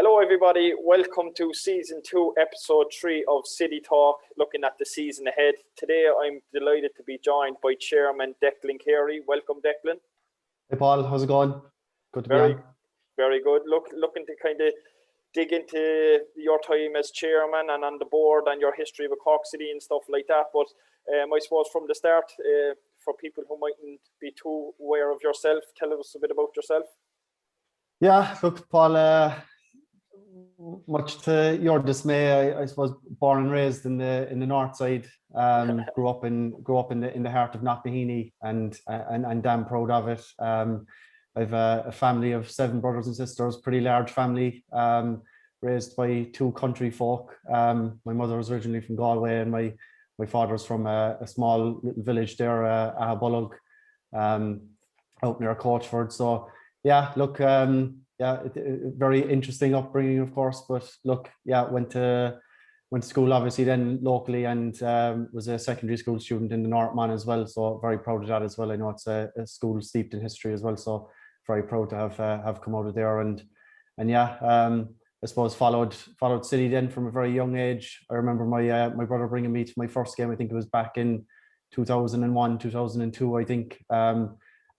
Hello everybody, welcome to Season 2, Episode 3 of City Talk, looking at the season ahead. Today I'm delighted to be joined by Chairman Declan Carey. Welcome Declan. Hey Paul, how's it going? Good to be on. Very good. Looking to kind of dig into your time as chairman and on the board and your history with Cork City and stuff like that. But I suppose from the start, for people who mightn't be too aware of yourself, tell us a bit about yourself. Yeah, look, Paul, much to your dismay, I suppose born and raised in the north side. Grew up in the heart of Knocknaheeny, and damn proud of it. I've a family of 7 brothers and sisters, pretty large family. Raised by 2 country folk. My mother was originally from Galway, and my father's from a small little village there, Ahabullogue, out near Coachford. So yeah, look, very interesting upbringing, of course. But look, yeah, went to school obviously then locally, and was a secondary school student in the Northman as well. So very proud of that as well. I know it's a school steeped in history as well. So very proud to have come out of there, and yeah, I suppose followed City then from a very young age. I remember my brother bringing me to my first game. I think it was back in 2001, 2002. I think.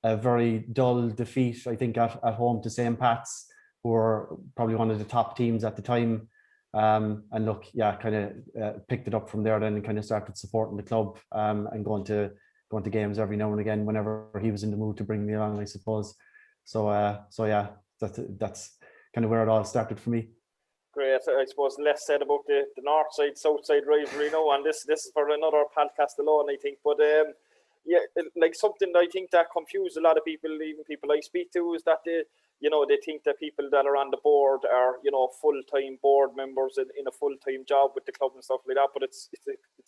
A very dull defeat, I think, at home to St. Pat's, who were probably one of the top teams at the time. And look, yeah, kind of picked it up from there then, and kind of started supporting the club, and going to games every now and again whenever he was in the mood to bring me along, I suppose. So yeah, that's kind of where it all started for me. Great. I suppose less said about the north side, south side rivalry now, and this is for another podcast alone, I think. But yeah, like something I think that confused a lot of people, even people I speak to, is that they think that people that are on the board are, full-time board members in a full-time job with the club and stuff like that. But it's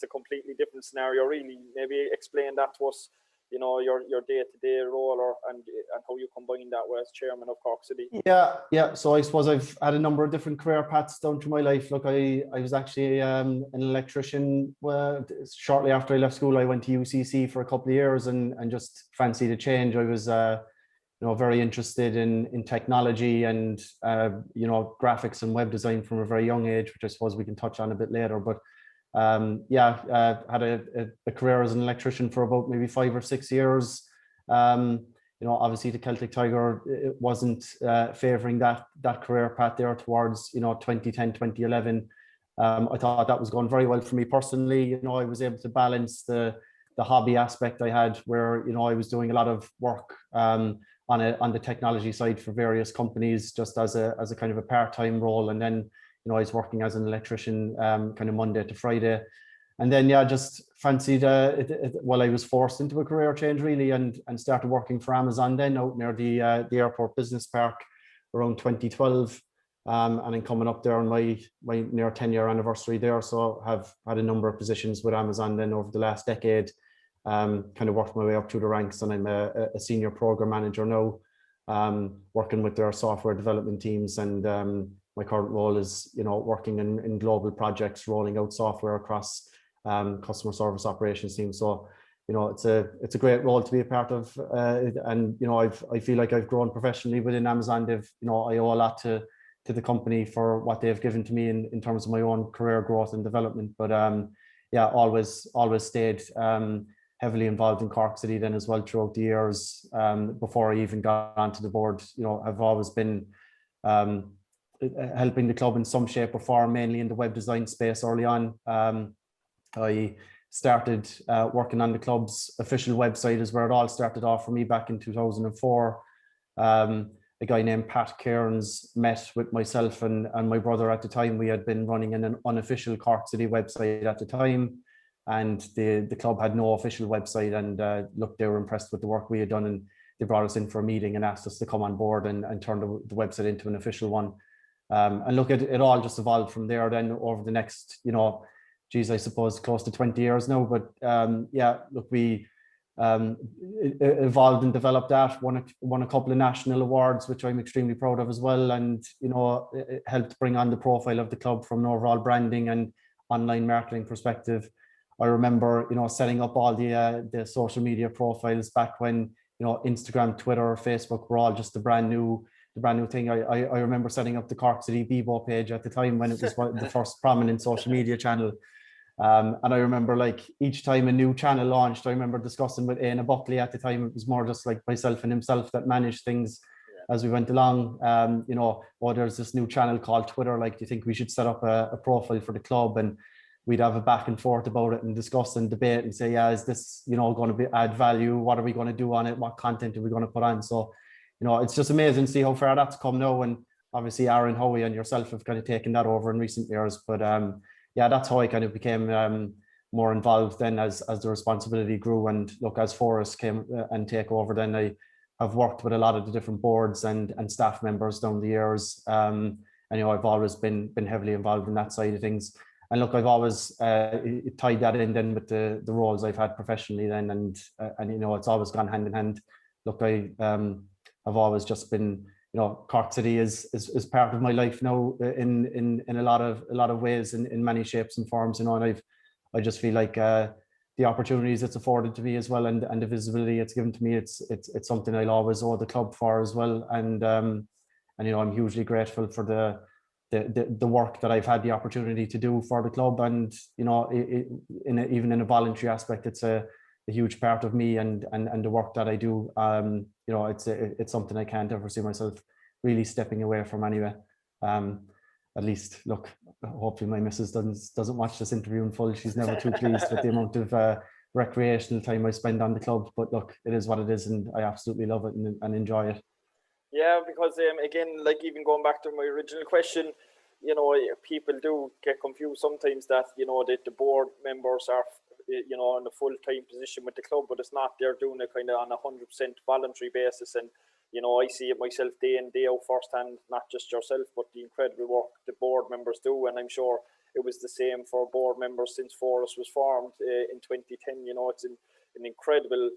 a completely different scenario, really. Maybe explain that to us, your day-to-day role and how you combine that with as chairman of Cork City. Yeah. So I suppose I've had a number of different career paths down through my life. Look, I was actually an electrician. Shortly after I left school, I went to UCC for a couple of years and just fancied a change. I was very interested in technology and graphics and web design from a very young age, which I suppose we can touch on a bit later. But had a career as an electrician for about maybe 5 or 6 years. Obviously the Celtic Tiger, it wasn't favouring that career path there towards 2010, 2011. I thought that was going very well for me personally. I was able to balance the hobby aspect I had, where I was doing a lot of work on the technology side for various companies, just as a kind of a part-time role, and then I was working as an electrician kind of Monday to Friday. And then, just fancied I was forced into a career change, really, and started working for Amazon then out near the airport business park around 2012. And then coming up there on my near 10-year anniversary there. So have had a number of positions with Amazon then over the last decade. Kind of worked my way up through the ranks, and I'm a senior program manager now, working with their software development teams, and my current role is working in global projects, rolling out software across customer service operations teams. So it's a great role to be a part of, and I feel like I've grown professionally within Amazon. I owe a lot to the company for what they've given to me in terms of my own career growth and development. But always stayed heavily involved in Cork City then as well throughout the years. Before I even got onto the board, I've always been helping the club in some shape or form, mainly in the web design space early on. I started working on the club's official website, is where it all started off for me back in 2004. A guy named Pat Cairns met with myself and my brother at the time. We had been running an unofficial Cork City website at the time, and the club had no official website. And look, they were impressed with the work we had done, and they brought us in for a meeting and asked us to come on board and turn the website into an official one. And look, it all just evolved from there then over the next, I suppose close to 20 years now. But look, we evolved and developed that, won a couple of national awards, which I'm extremely proud of as well. And, it helped bring on the profile of the club from an overall branding and online marketing perspective. I remember, setting up all the social media profiles back when, Instagram, Twitter, Facebook were all just the brand new the brand new thing. I remember setting up the Cork City Bebo page at the time when it was the first prominent social media channel. And I remember like each time a new channel launched, I remember discussing with Éanna Buckley at the time. It was more just like myself and himself that managed things as we went along. You know, oh, there's this new channel called Twitter. Like, do you think we should set up a profile for the club? And we'd have a back and forth about it and discuss and debate and say, yeah, is this, you know, going to add value? What are we going to do on it? What content are we going to put on? So, you know, it's just amazing to see how far that's come now. And obviously Aaron, Howie and yourself have kind of taken that over in recent years. But yeah, that's how I kind of became more involved then as the responsibility grew. And look, as Forrest came and take over, then I have worked with a lot of the different boards and staff members down the years. And, you know, I've always been heavily involved in that side of things. And look, I've always tied that in then with the roles I've had professionally then, and you know, it's always gone hand in hand. Look, I've always just been, you know, Cork City is part of my life now in a lot of ways, in many shapes and forms, you know. And I just feel like the opportunities it's afforded to me as well, and the visibility it's given to me, it's something I'll always owe the club for as well. And you know, I'm hugely grateful for the work that I've had the opportunity to do for the club. And, you know, even in a voluntary aspect, it's a huge part of me and the work that I do. You know, it's something I can't ever see myself really stepping away from anyway. At least, look, hopefully my missus doesn't watch this interview in full. She's never too pleased with the amount of recreational time I spend on the club. But look, it is what it is, and I absolutely love it and enjoy it. Yeah, because again, like even going back to my original question, you know, people do get confused sometimes that, you know, that the board members are, you know, in a full-time position with the club, but it's not. They're doing it kind of on a 100% voluntary basis. And, you know, I see it myself day in, day out firsthand, not just yourself, but the incredible work the board members do. And I'm sure it was the same for board members since Forest was formed in 2010. You know, it's an incredible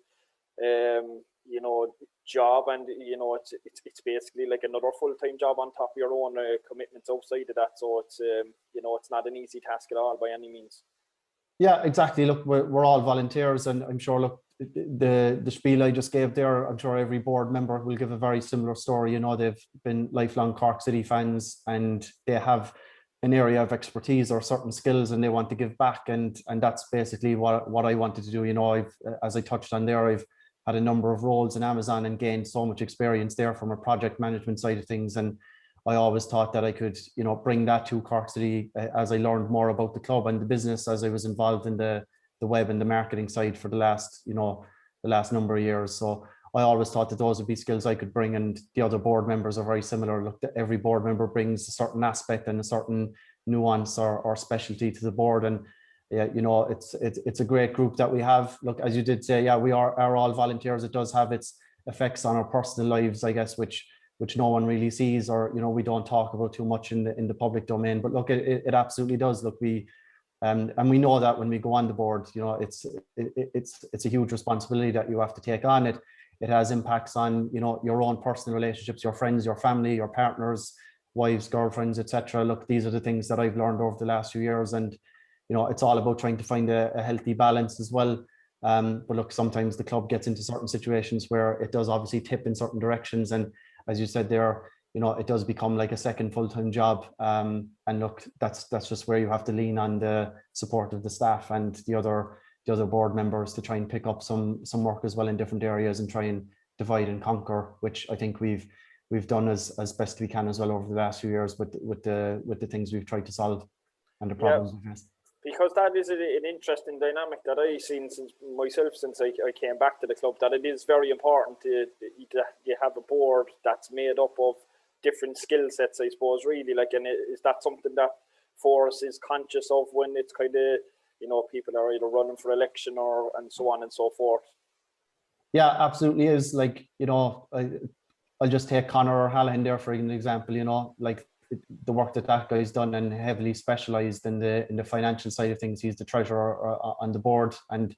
you know, job, and you know, it's basically like another full-time job on top of your own commitments outside of that. So it's you know, it's not an easy task at all by any means. Yeah, exactly. Look, we're all volunteers, and I'm sure, look, the spiel I just gave there, I'm sure every board member will give a very similar story. You know, they've been lifelong Cork City fans, and they have an area of expertise or certain skills, and they want to give back, and that's basically what I wanted to do. You know, as I touched on there, I've had a number of roles in Amazon and gained so much experience there from a project management side of things. And I always thought that I could, you know, bring that to Cork City as I learned more about the club and the business, as I was involved in the web and the marketing side for the last number of years. So I always thought that those would be skills I could bring, and the other board members are very similar. Look, every board member brings a certain aspect and a certain nuance or specialty to the board. And yeah, you know, it's a great group that we have. Look, as you did say, yeah, we are all volunteers. It does have its effects on our personal lives, I guess, which no one really sees, or, you know, we don't talk about too much in the public domain. But look, it absolutely does. Look, and we know that when we go on the board, you know, it's a huge responsibility that you have to take on. It has impacts on, you know, your own personal relationships, your friends, your family, your partners, wives, girlfriends, etc. Look, these are the things that I've learned over the last few years, and you know, it's all about trying to find a healthy balance as well. But look, sometimes the club gets into certain situations where it does obviously tip in certain directions, and as you said there, you know, it does become like a second full-time job. And look, that's just where you have to lean on the support of the staff and the other board members to try and pick up some work as well in different areas and try and divide and conquer, which I think we've done as best we can as well over the last few years with the things we've tried to solve and the problems we've faced. Because that is an interesting dynamic that I've seen since I came back to the club, that it is very important to you have a board that's made up of different skill sets, I suppose, really. Like, and is that something that Forrest is conscious of when it's kind of, you know, people are either running for election or and so on and so forth? Yeah, absolutely is. Like, you know, I'll just take Conor O'Halloran there for an example. You know, like the work that guy's done, and heavily specialized in the financial side of things. He's the treasurer on the board, and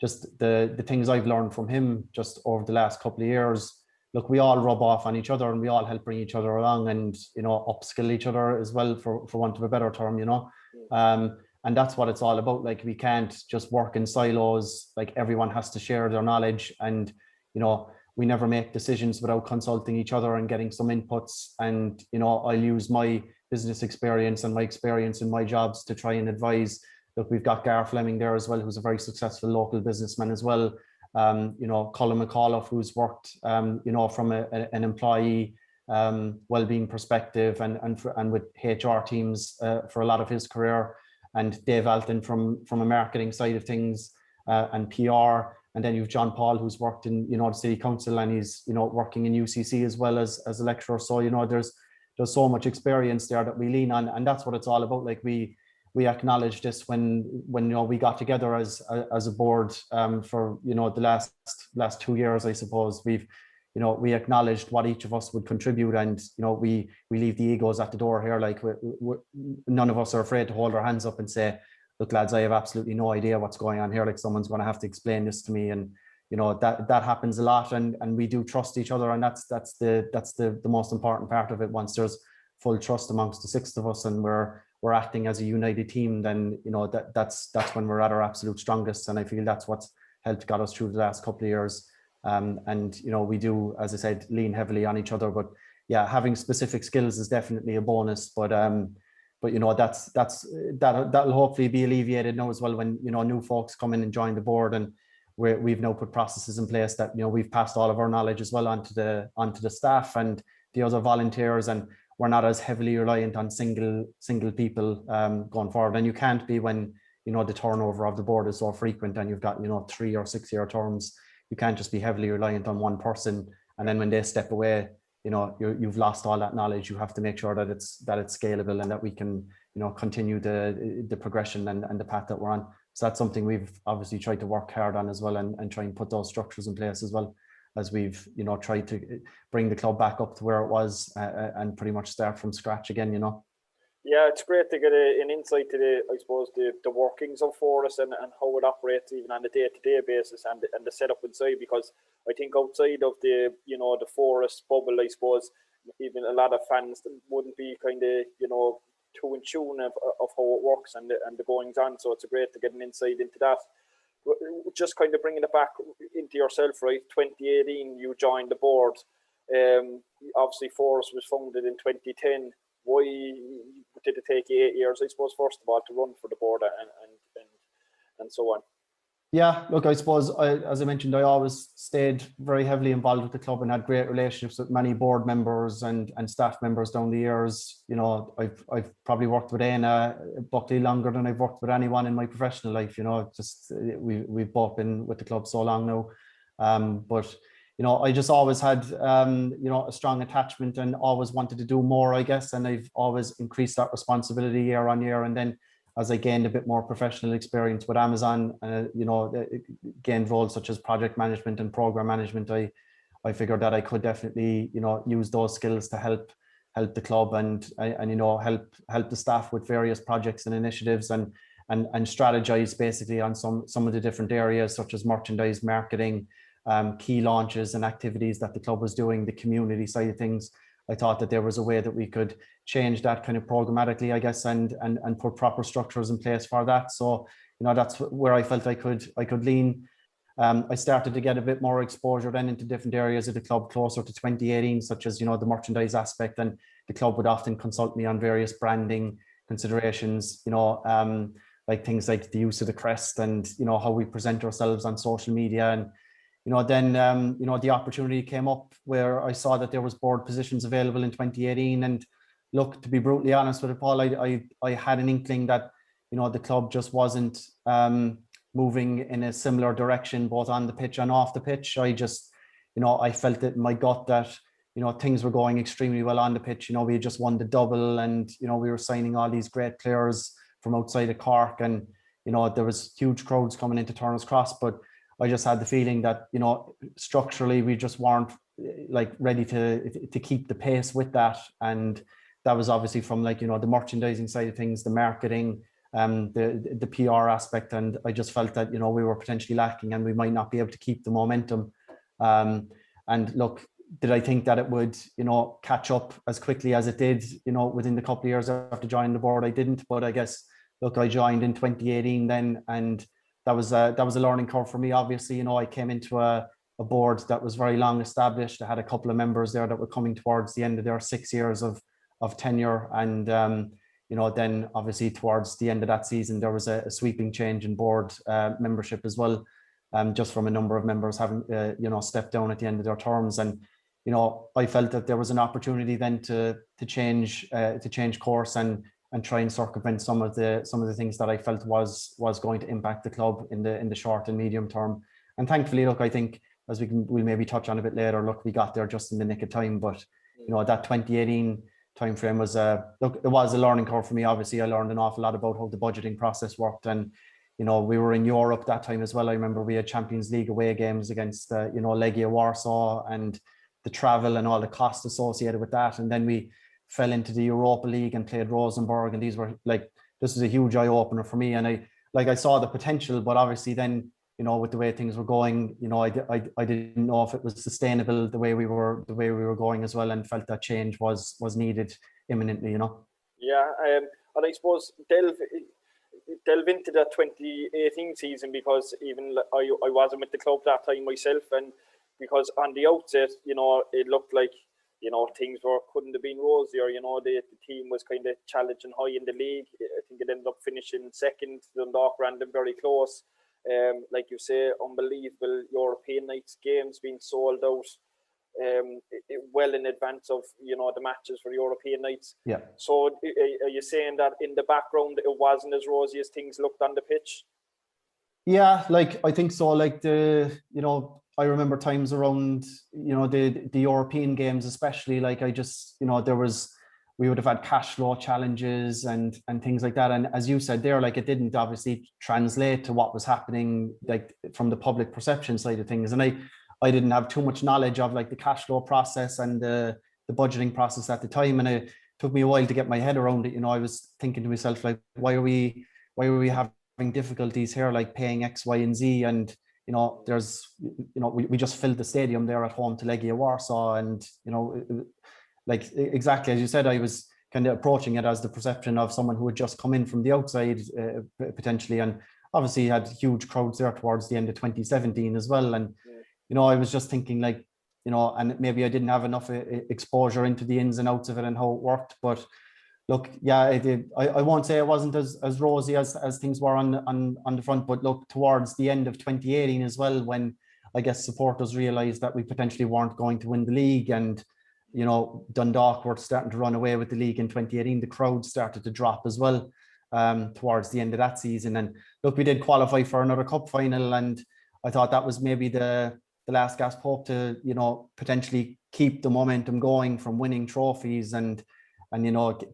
just the things I've learned from him just over the last couple of years. Look, we all rub off on each other, and we all help bring each other along, and, you know, upskill each other as well, for want of a better term, you know. And that's what it's all about. Like, we can't just work in silos. Like, everyone has to share their knowledge, and, you know, we never make decisions without consulting each other and getting some inputs. And, you know, I'll use my business experience and my experience in my jobs to try and advise. Look, we've got Gar Fleming there as well, who's a very successful local businessman as well. You know, Colin McAuliffe, who's worked, you know, from an employee well-being perspective and with HR teams for a lot of his career, and Dave Alton from a marketing side of things and PR. And then you've John Paul, who's worked in, you know, the City Council, and he's, you know, working in UCC as well as a lecturer. So, you know, there's so much experience there that we lean on, and that's what it's all about. Like we acknowledged this when you know we got together as a board for, you know, the last 2 years, I suppose. You know, we acknowledged what each of us would contribute, and, you know, we leave the egos at the door here. Like none of us are afraid to hold our hands up and say, look, lads, I have absolutely no idea what's going on here. Like, someone's going to have to explain this to me. And, you know, that happens a lot, and we do trust each other, and that's the most important part of it. Once there's full trust amongst the 6 of us, and we're acting as a united team, then, you know, that's when we're at our absolute strongest. And I feel that's what's helped got us through the last couple of years. And, you know, we do, as I said, lean heavily on each other. But yeah, having specific skills is definitely a bonus. But you know, that'll hopefully be alleviated now as well when, you know, new folks come in and join the board, and we've now put processes in place that, you know, we've passed all of our knowledge as well onto the staff and the other volunteers, and we're not as heavily reliant on single people going forward. And you can't be when, you know, the turnover of the board is so frequent, and you've got, you know, 3 or 6 year terms. You can't just be heavily reliant on one person, and then when they step away, you know, you've lost all that knowledge. You have to make sure that it's scalable, and that we can, you know, continue the progression and the path that we're on. So that's something we've obviously tried to work hard on as well, and try and put those structures in place, as well as we've, you know, tried to bring the club back up to where it was and pretty much start from scratch again, you know. Yeah, it's great to get an insight to I suppose the workings of Forest and how it operates even on a day-to-day basis, and the setup inside, because I think outside of the, you know, the Forest bubble, I suppose even a lot of fans wouldn't be kind of, you know, too in tune of how it works and the goings on. So it's great to get an insight into that. Just kind of bringing it back into yourself, right? 2018, you joined the board. Obviously, Forest was founded in 2010. Why did it take you 8 years, I suppose, first of all, to run for the board and so on? Yeah, look, I suppose, as I mentioned, I always stayed very heavily involved with the club and had great relationships with many board members and staff members down the years. You know, I've probably worked with Aina Buckley longer than I've worked with anyone in my professional life. You know, just we've both been with the club so long now. But you know, I just always had, you know, a strong attachment and always wanted to do more, I guess. And I've always increased that responsibility year on year. And then as I gained a bit more professional experience with Amazon, you know, gained roles such as project management and program management, I figured that I could definitely, you know, use those skills to help the club and you know, help the staff with various projects and initiatives and strategize basically on some of the different areas such as merchandise, marketing, key launches and activities that the club was doing, the community side of things. I thought that there was a way that we could change that kind of programmatically, I guess, and put proper structures in place for that. So, you know, that's where I felt I could lean. I started to get a bit more exposure then into different areas of the club closer to 2018, such as, you know, the merchandise aspect, and the club would often consult me on various branding considerations, you know, like things like the use of the crest and, you know, how we present ourselves on social media. And you know, then, you know, the opportunity came up where I saw that there was board positions available in 2018. And look, to be brutally honest with it, Paul, I had an inkling that, you know, the club just wasn't moving in a similar direction, both on the pitch and off the pitch. I just, you know, I felt it in my gut that, you know, things were going extremely well on the pitch. You know, we had just won the double and, you know, we were signing all these great players from outside of Cork, and, you know, there was huge crowds coming into Turner's Cross, but I just had the feeling that, you know, structurally we just weren't like ready to keep the pace with that. And that was obviously from, like, you know, the merchandising side of things, the marketing, the PR aspect. And I just felt that, you know, we were potentially lacking and we might not be able to keep the momentum. And look, did I think that it would, you know, catch up as quickly as it did, you know, within the couple of years after joining the board? I didn't, but I guess, look, I joined in 2018 then, and that was a learning curve for me. Obviously, you know, I came into a a board that was very long established. I had a couple of members there that were coming towards the end of their 6 years of tenure. And, then obviously towards the end of that season, there was a sweeping change in board membership as well, just from a number of members having, stepped down at the end of their terms. And, I felt that there was an opportunity then to change course and try and circumvent some of the things that I felt was going to impact the club in the short and medium term. And thankfully, look, I think as we'll maybe touch on a bit later, look, we got there just in the nick of time. But that 2018 timeframe was it was a learning curve for me. Obviously, I learned an awful lot about how the budgeting process worked, and we were in Europe that time as well. I remember we had Champions League away games against Legia Warsaw, and the travel and all the costs associated with that. And then we fell into the Europa League and played Rosenborg, and this was a huge eye opener for me. And I saw the potential, but obviously then, with the way things were going, I didn't know if it was sustainable the way we were going as well, and felt that change was needed imminently. Yeah, and I suppose delve into that 2018 season, because even I wasn't with the club that time myself, and because on the outset, it looked like, things couldn't have been rosier. The team was kind of challenging high in the league. I think it ended up finishing second. Dundalk ran them very close. Like you say, unbelievable European nights games being sold out well in advance of the matches for European nights. Yeah. So are you saying that in the background it wasn't as rosy as things looked on the pitch? Yeah, I think so. I remember times around, the European games, especially, we would have had cash flow challenges and things like that. And as you said there, it didn't obviously translate to what was happening, from the public perception side of things. And I didn't have too much knowledge of the cash flow process and the budgeting process at the time. And it took me a while to get my head around it. I was thinking to myself, why are we having difficulties here, paying X, Y, and Z? And, we just filled the stadium there at home to Legia Warsaw. And, exactly as you said, I was kind of approaching it as the perception of someone who had just come in from the outside, potentially. And obviously had huge crowds there towards the end of 2017 as well. And, I was just thinking and maybe I didn't have enough exposure into the ins and outs of it and how it worked. But look, yeah, it did. I won't say it wasn't as rosy as things were on the front, but look, towards the end of 2018 as well, when I guess supporters realised that we potentially weren't going to win the league, and Dundalk were starting to run away with the league in 2018, the crowd started to drop as well towards the end of that season. And look, we did qualify for another cup final, and I thought that was maybe the last gasp hope to potentially keep the momentum going from winning trophies and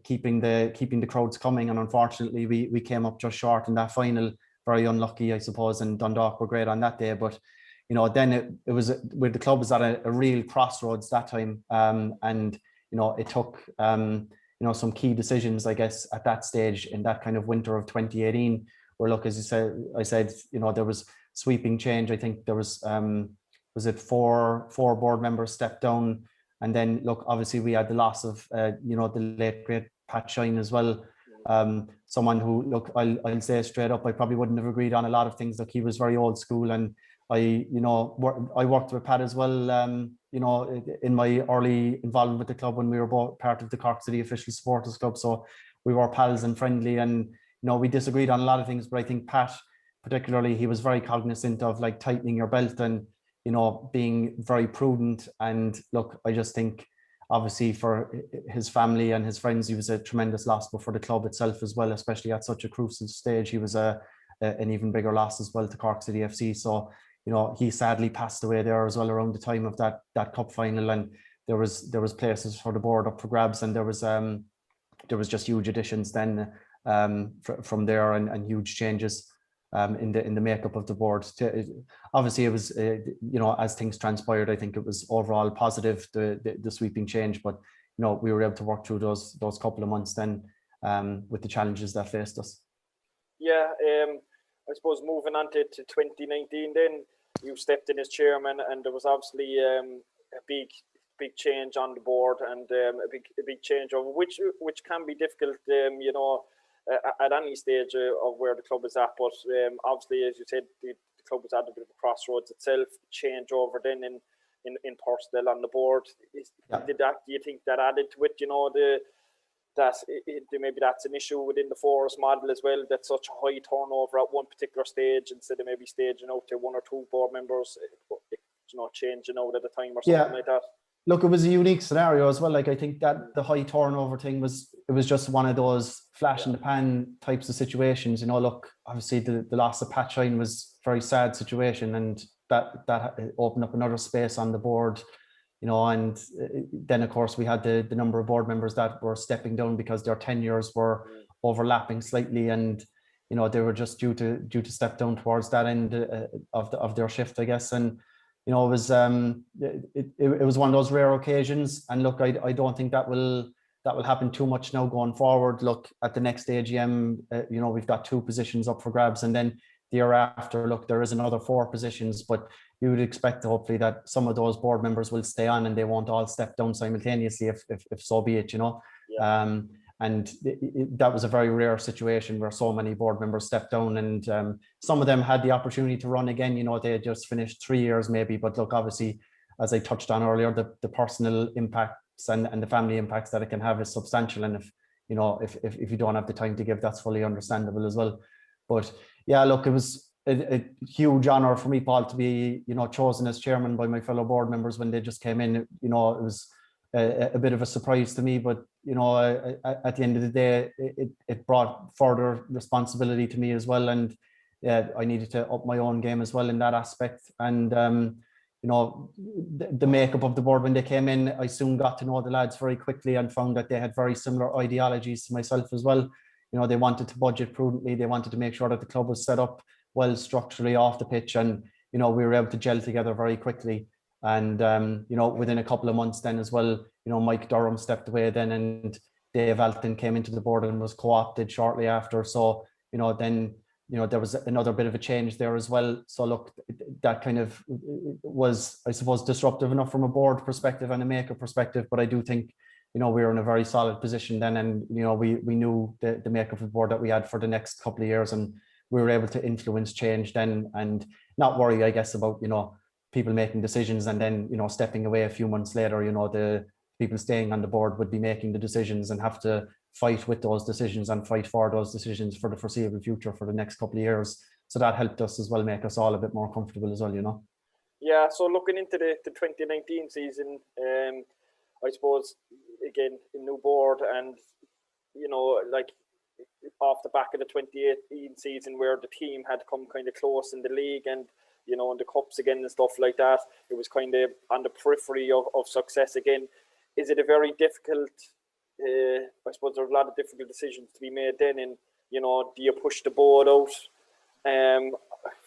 keeping the crowds coming. And unfortunately we came up just short in that final. Very unlucky, I suppose, and Dundalk were great on that day. But then it was where the club was at a real crossroads that time, and it took some key decisions, I guess, at that stage in that kind of winter of 2018, where, look, as I said, there was sweeping change. I think there was it four board members stepped down. And then, look, obviously we had the loss of, the late great Pat Shine as well. Someone who, look, I'll say straight up, I probably wouldn't have agreed on a lot of things. Like, he was very old school, and I worked with Pat as well, in my early involvement with the club when we were both part of the Cork City Official Supporters Club. So we were pals and friendly, and, we disagreed on a lot of things, but I think Pat, particularly, he was very cognizant of tightening your belt and, being very prudent. And look, I just think, obviously, for his family and his friends, he was a tremendous loss, but for the club itself as well, especially at such a crucial stage, he was an even bigger loss as well to Cork City FC. So, he sadly passed away there as well around the time of that cup final, and there was places for the board up for grabs, and there was just huge additions then from there, and huge changes in the makeup of the board. Obviously, it was as things transpired, I think it was overall positive, the sweeping change, but we were able to work through those couple of months then with the challenges that faced us. Yeah, I suppose moving on to 2019, then you stepped in as chairman, and there was obviously a big change on the board, and a big change over which can be difficult, at any stage of where the club is at. But obviously, as you said, the club was at a bit of a crossroads itself. Change over then in personnel on the board. Do you think that added to it? Maybe that's an issue within the Forest model as well. That's such a high turnover at one particular stage instead of maybe staging out to one or two board members, changing out at a time or something like that. Look, it was a unique scenario as well. Like, I think that the high turnover thing was just one of those flash in the pan types of situations. Look, obviously the loss of Pat Shine was a very sad situation, and that opened up another space on the board. And then of course we had the number of board members that were stepping down because their tenures were overlapping slightly, and they were just due to step down towards that end of their shift, I guess. And it was one of those rare occasions. And look, I don't think that will happen too much now going forward. Look, at the next AGM, we've got 2 positions up for grabs, and then the year after, look, there is another 4 positions, but you would expect hopefully that some of those board members will stay on and they won't all step down simultaneously if so be it, and that was a very rare situation where so many board members stepped down, and some of them had the opportunity to run again. They had just finished 3 years maybe, but look, obviously, as I touched on earlier, the personal impacts and the family impacts that it can have is substantial, and if you don't have the time to give, that's fully understandable as well. But yeah, look, it was a huge honor for me, Paul, to be chosen as chairman by my fellow board members when they just came in. It was a bit of a surprise to me, but at the end of the day, it brought further responsibility to me as well, and I needed to up my own game as well in that aspect. And the makeup of the board when they came in, I soon got to know the lads very quickly and found that they had very similar ideologies to myself as well. They wanted to budget prudently. They wanted to make sure that the club was set up well structurally off the pitch, and we were able to gel together very quickly. And within a couple of months then as well, Mike Durham stepped away then, and Dave Alton came into the board and was co-opted shortly after. So then there was another bit of a change there as well. So look, that kind of was, I suppose, disruptive enough from a board perspective and a maker perspective, but I do think we were in a very solid position then, and we knew the makeup of the board that we had for the next couple of years, and we were able to influence change then and not worry, I guess, about people making decisions and then stepping away a few months later. The people staying on the board would be making the decisions and have to fight with those decisions and fight for those decisions for the foreseeable future for the next couple of years. So that helped us as well, make us all a bit more comfortable as well. Yeah, so looking into the 2019 season, I suppose, again, a new board, and like off the back of the 2018 season where the team had come kind of close in the league and in the cups again and stuff like that, it was kind of on the periphery of success again. Is it a very difficult, I suppose there's a lot of difficult decisions to be made then, and do you push the board out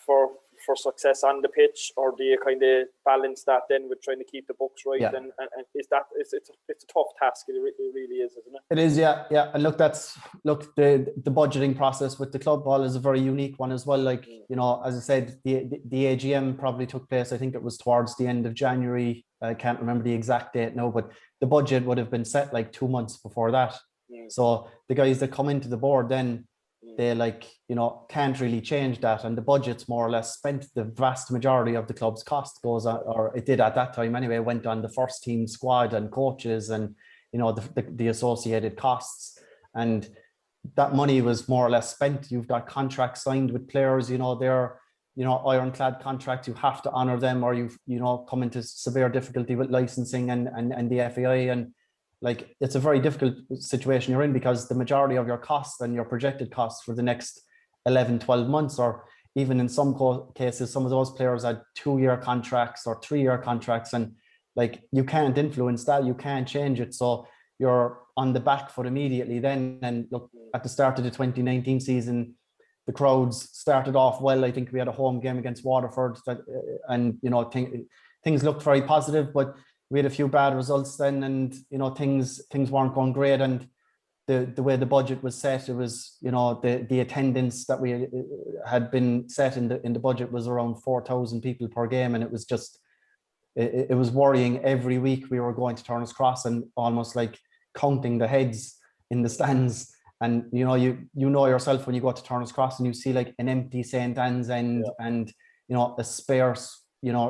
for success on the pitch, or do you kind of balance that then with trying to keep the books right? Yeah. And it's a tough task. It really is, isn't it? It is, yeah. And look, the budgeting process with the club ball is a very unique one as well. Like as I said, the AGM probably took place, I think it was towards the end of January. I can't remember the exact date now, but the budget would have been set like 2 months before that. So the guys that come into the board then, they can't really change that, and the budget's more or less spent. The vast majority of the club's cost goes on, or it did at that time anyway, went on the first team squad and coaches and the associated costs, and that money was more or less spent. You've got contracts signed with players, they're ironclad contracts. You have to honor them, or you've come into severe difficulty with licensing and the FAI, and it's a very difficult situation you're in, because the majority of your costs and your projected costs for the next 11, 12 months, or even in some cases, some of those players had 2-year contracts or 3-year contracts, and you can't influence that, you can't change it. So you're on the back foot immediately then. And look, at the start of the 2019 season, the crowds started off well. I think we had a home game against Waterford and things looked very positive, but we had a few bad results then, and things weren't going great. And the way the budget was set, it was the attendance that we had been set in the budget was around 4,000 people per game, and it was just it was worrying. Every week we were going to Turner's Cross and almost counting the heads in the stands. And you know yourself when you go to Turner's Cross and you see an empty St. Anne's End, and a spare,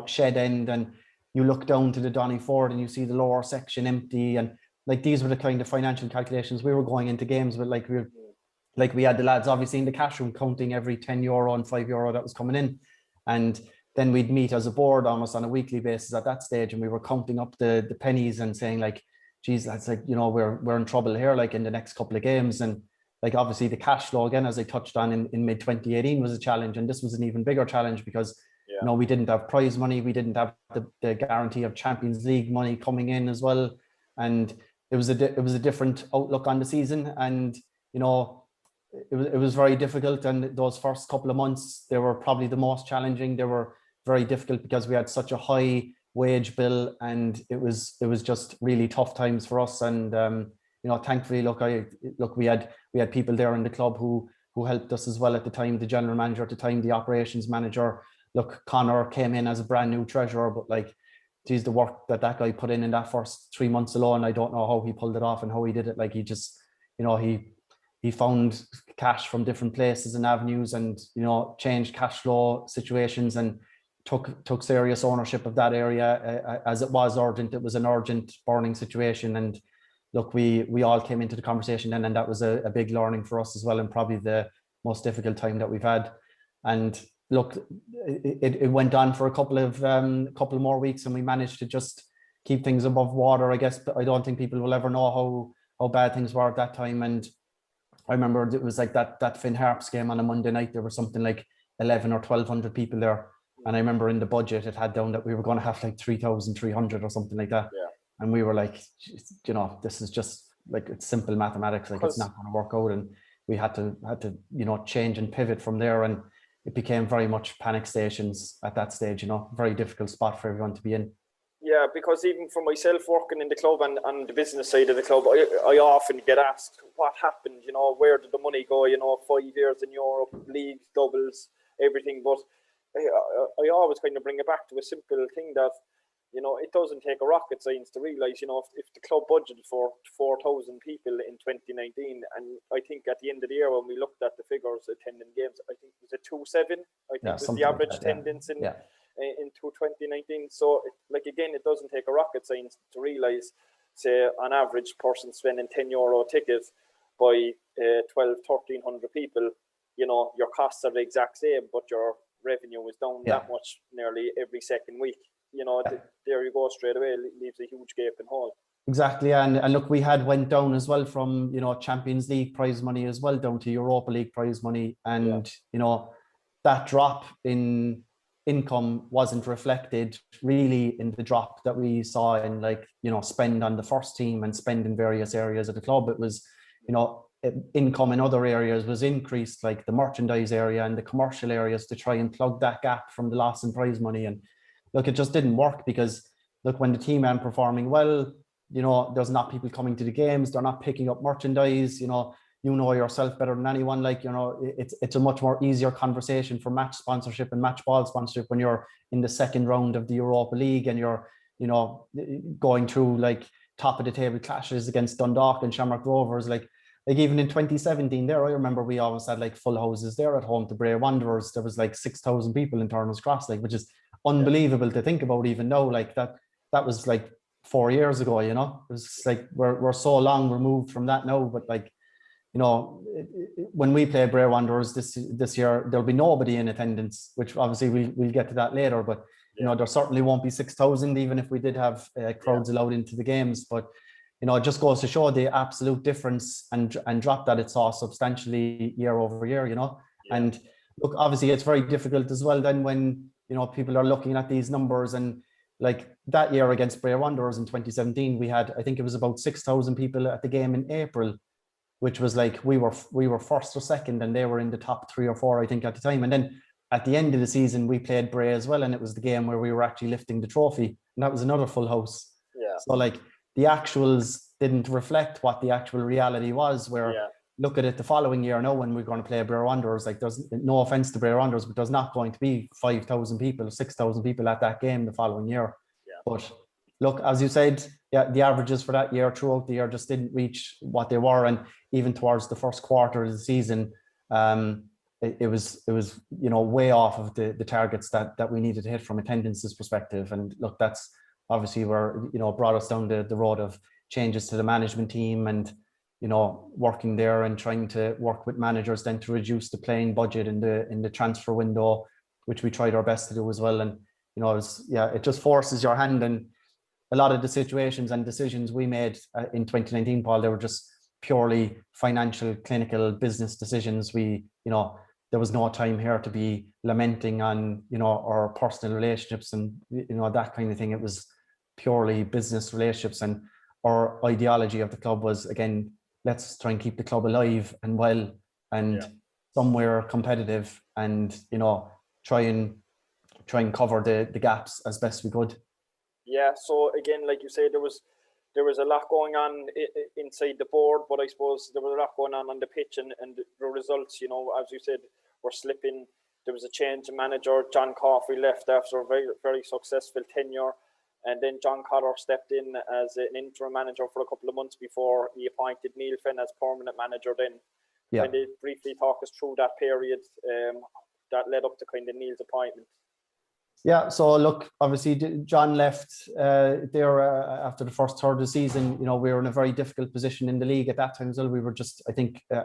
shed end, and you look down to the Donny Ford and you see the lower section empty, and like these were the kind of financial calculations we were going into games with. Like we had the lads obviously in the cash room counting every €10 and €5 that was coming in, and then we'd meet as a board almost on a weekly basis at that stage, and we were counting up the pennies and saying like, geez, that's like, we're in trouble here, like in the next couple of games. And like obviously the cash flow, again, as I touched on in mid 2018, was a challenge, and this was an even bigger challenge because we didn't have prize money, we didn't have the guarantee of Champions League money coming in as well, and it was a different outlook on the season, and it was very difficult. And those first couple of months, they were probably the most challenging. They were very difficult because we had such a high wage bill, and it was just really tough times for us. And thankfully, we had people there in the club who helped us as well at the time. The general manager at the time, the operations manager. Look, Connor came in as a brand new treasurer, but like, geez, the work that guy put in that first 3 months alone, I don't know how he pulled it off and how he did it. Like, he just, he found cash from different places and avenues, and changed cash flow situations, and took serious ownership of that area as it was urgent. It was an urgent burning situation, and look, we all came into the conversation then, and that was a big learning for us as well, and probably the most difficult time that we've had. And look, it went on for a couple more weeks, and we managed to just keep things above water, I guess. But I don't think people will ever know how bad things were at that time. And I remember it was like that Finn Harps game on a Monday night. There was something like 11 or 1,200 people there. And I remember in the budget, it had down that we were going to have like 3,300 or something like that. Yeah. And we were like, this is just like, it's simple mathematics. Like, it's not going to work out. And we had to change and pivot from there. And it became very much panic stations at that stage, very difficult spot for everyone to be in. Yeah, because even for myself working in the club and the business side of the club, I often get asked what happened, where did the money go, 5 years in Europe, leagues, doubles, everything. But I always kind of bring it back to a simple thing that, it doesn't take a rocket science to realise, if the club budgeted for 4,000 people in 2019, and I think at the end of the year when we looked at the figures attending games, I think it was a 2.7, I think was the average attendance in 2019. So it doesn't take a rocket science to realise, say, on average person spending €10 tickets by 1,200-1,300 people, your costs are the exact same, but your revenue is down that much nearly every second week. There you go, straight away, it leaves a huge gaping hole. Exactly. And look, we had went down as well from, Champions League prize money as well down to Europa League prize money. And, that drop in income wasn't reflected really in the drop that we saw in spend on the first team and spend in various areas of the club. It was, income in other areas was increased, like the merchandise area and the commercial areas, to try and plug that gap from the loss in prize money. And look, it just didn't work because look, when the team aren't performing well, there's not people coming to the games, they're not picking up merchandise, yourself better than anyone. It's a much more easier conversation for match sponsorship and match ball sponsorship when you're in the second round of the Europa League and you're, going through top of the table clashes against Dundalk and Shamrock Rovers. Like even in 2017 there, I remember we always had full houses there at home to Bray Wanderers. There was 6,000 people in Turner's Cross, which is unbelievable to think about even now. That was 4 years ago, it was we're so long removed from that now. But when we play Bray Wanderers this year, there'll be nobody in attendance, which obviously we'll get to that later. But there certainly won't be 6,000, even if we did have crowds allowed into the games. But it just goes to show the absolute difference and drop that it saw substantially year over year. And look, obviously it's very difficult as well then when people are looking at these numbers. And that year against Bray Wanderers in 2017, we had, I think it was about 6,000 people at the game in April, which was we were first or second, and they were in the top 3 or 4, I think, at the time. And then at the end of the season, we played Bray as well, and it was the game where we were actually lifting the trophy, and that was another full house. So the actuals didn't reflect what the actual reality was. Look at it the following year now when we're going to play Bray Wanderers. There's no offense to Bray Wanderers, but there's not going to be 5,000 people, 6,000 people at that game the following year. But look, as you said, the averages for that year throughout the year just didn't reach what they were. And even towards the first quarter of the season, it was way off of the targets that we needed to hit from attendances perspective. And look, that's obviously where brought us down the road of changes to the management team and working there and trying to work with managers then to reduce the playing budget in the transfer window, which we tried our best to do as well. And it just forces your hand. And a lot of the situations and decisions we made in 2019, Paul, they were just purely financial, clinical, business decisions. There was no time here to be lamenting on our personal relationships and that kind of thing. It was purely business relationships, and our ideology of the club was, again, let's try and keep the club alive and well and somewhere competitive, and try and cover the gaps as best we could. Yeah, so again, like you say, there was a lot going on inside the board, but I suppose there was a lot going on the pitch, and the results, as you said, were slipping. There was a change in manager. John Coffey left after a very, very successful tenure, and then John Cotter stepped in as an interim manager for a couple of months before he appointed Neil Finn as permanent manager then. Yeah. Can you briefly talk us through that period that led up to kind of Neil's appointment? Yeah, so look, obviously John left there after the first third of the season. We were in a very difficult position in the league at that time as well. We were just, I think, 2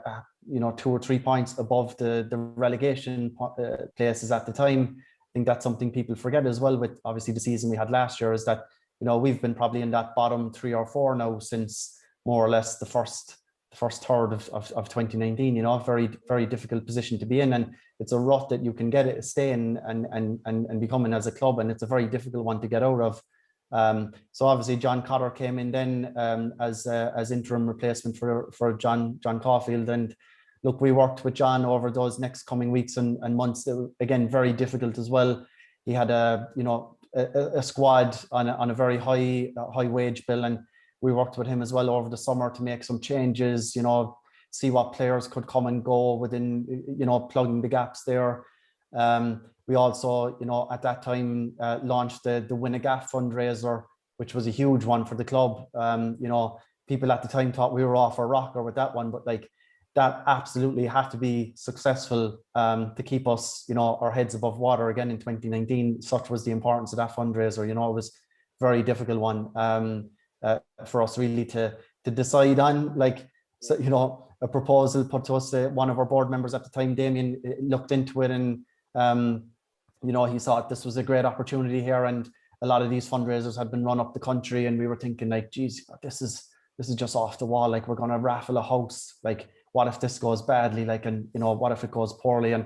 or 3 points above the relegation places at the time. I think that's something people forget as well with obviously the season we had last year, is that, we've been probably in that bottom 3 or 4 now since more or less the first third of 2019. Very, very difficult position to be in, and it's a rut that you can stay in and become in as a club, and it's a very difficult one to get out of. So obviously John Cotter came in then as interim replacement for John Caulfield, and look, we worked with John over those next coming weeks and months. Again, very difficult as well. He had a squad on a very high wage bill, and we worked with him as well over the summer to make some changes, see what players could come and go within, plugging the gaps there. We also, at that time, launched the Win a Gaff fundraiser, which was a huge one for the club. People at the time thought we were off a rocker with that one, but that absolutely had to be successful to keep us, our heads above water again in 2019. Such was the importance of that fundraiser. It was a very difficult one. For us really to decide on, a proposal put to us. One of our board members at the time, Damien, looked into it, and he thought this was a great opportunity here, and a lot of these fundraisers had been run up the country, and we were thinking geez, this is just off the wall. We're going to raffle a house. What if this goes badly? And what if it goes poorly? And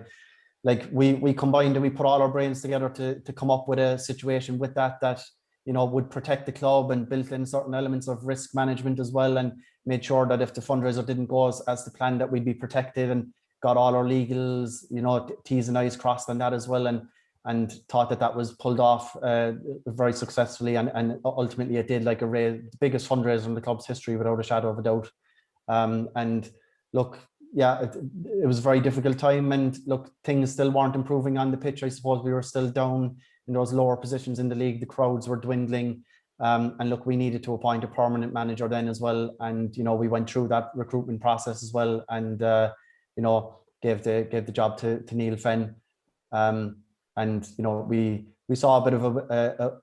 we combined and we put all our brains together to come up with a situation with that would protect the club, and built in certain elements of risk management as well, and made sure that if the fundraiser didn't go as the plan, that we'd be protected, and got all our legals, T's and I's crossed on that as well, and thought that was pulled off very successfully, and ultimately it did, the biggest fundraiser in the club's history without a shadow of a doubt. And look, yeah, it was a very difficult time, and look, things still weren't improving on the pitch. I suppose we were still down in those lower positions in the league. The crowds were dwindling, and look, we needed to appoint a permanent manager then as well, and we went through that recruitment process as well, and gave the job to Neil Finn, and we saw a bit of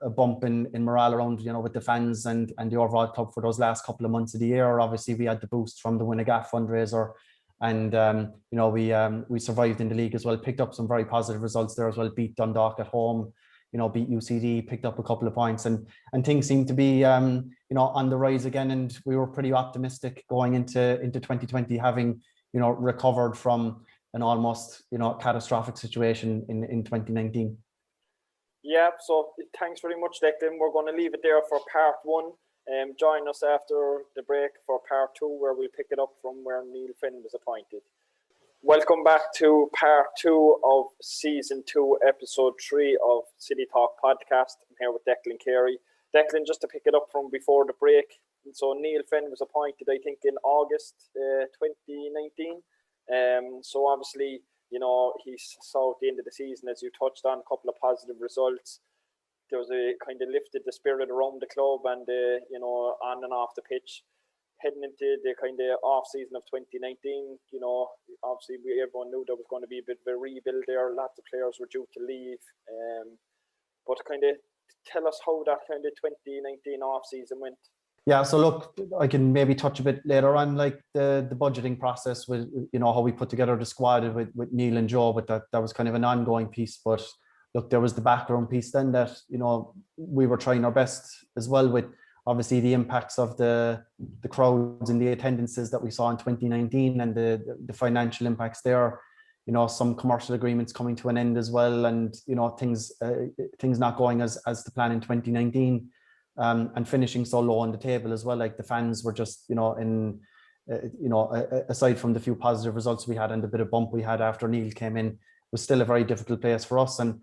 a bump in morale around with the fans and the overall club for those last couple of months of the year. Obviously we had the boost from the Win a Gaff fundraiser, and we survived in the league as well, picked up some very positive results there as well, beat Dundalk at home, beat UCD, picked up a couple of points, and things seemed to be on the rise again, and we were pretty optimistic going into 2020, having recovered from an almost catastrophic situation in 2019. Yeah, so thanks very much, Declan. We're going to leave it there for part 1. Join us after the break for part 2, where we'll pick it up from where Neil Finn was appointed. Welcome back to part 2 of season 2, episode 3 of City Talk podcast. I'm here with Declan Carey. Declan, just to pick it up from before the break. So Neil Finn was appointed, I think, in August 2019. So obviously, he saw at the end of the season, as you touched on, a couple of positive results. There was a kind of lifted the spirit around the club and, on and off the pitch. heading into the kind of off season of 2019, you know, obviously everyone knew there was going to be a bit of a rebuild there. Lots of players were due to leave, but kind of tell us how that kind of 2019 off season went. Yeah, so look, I can maybe touch a bit later on, like the budgeting process with, you know, how we put together the squad with Neil and Joe, but that was kind of an ongoing piece. But look, there was the background piece then that, you know, we were trying our best as well with obviously the impacts of the crowds and the attendances that we saw in 2019 and the financial impacts there. You know, some commercial agreements coming to an end as well, and you know, things not going as the plan in 2019. And finishing so low on the table as well. Like the fans were just, you know, aside from the few positive results we had and the bit of bump we had after Neil came in, was still a very difficult place for us. And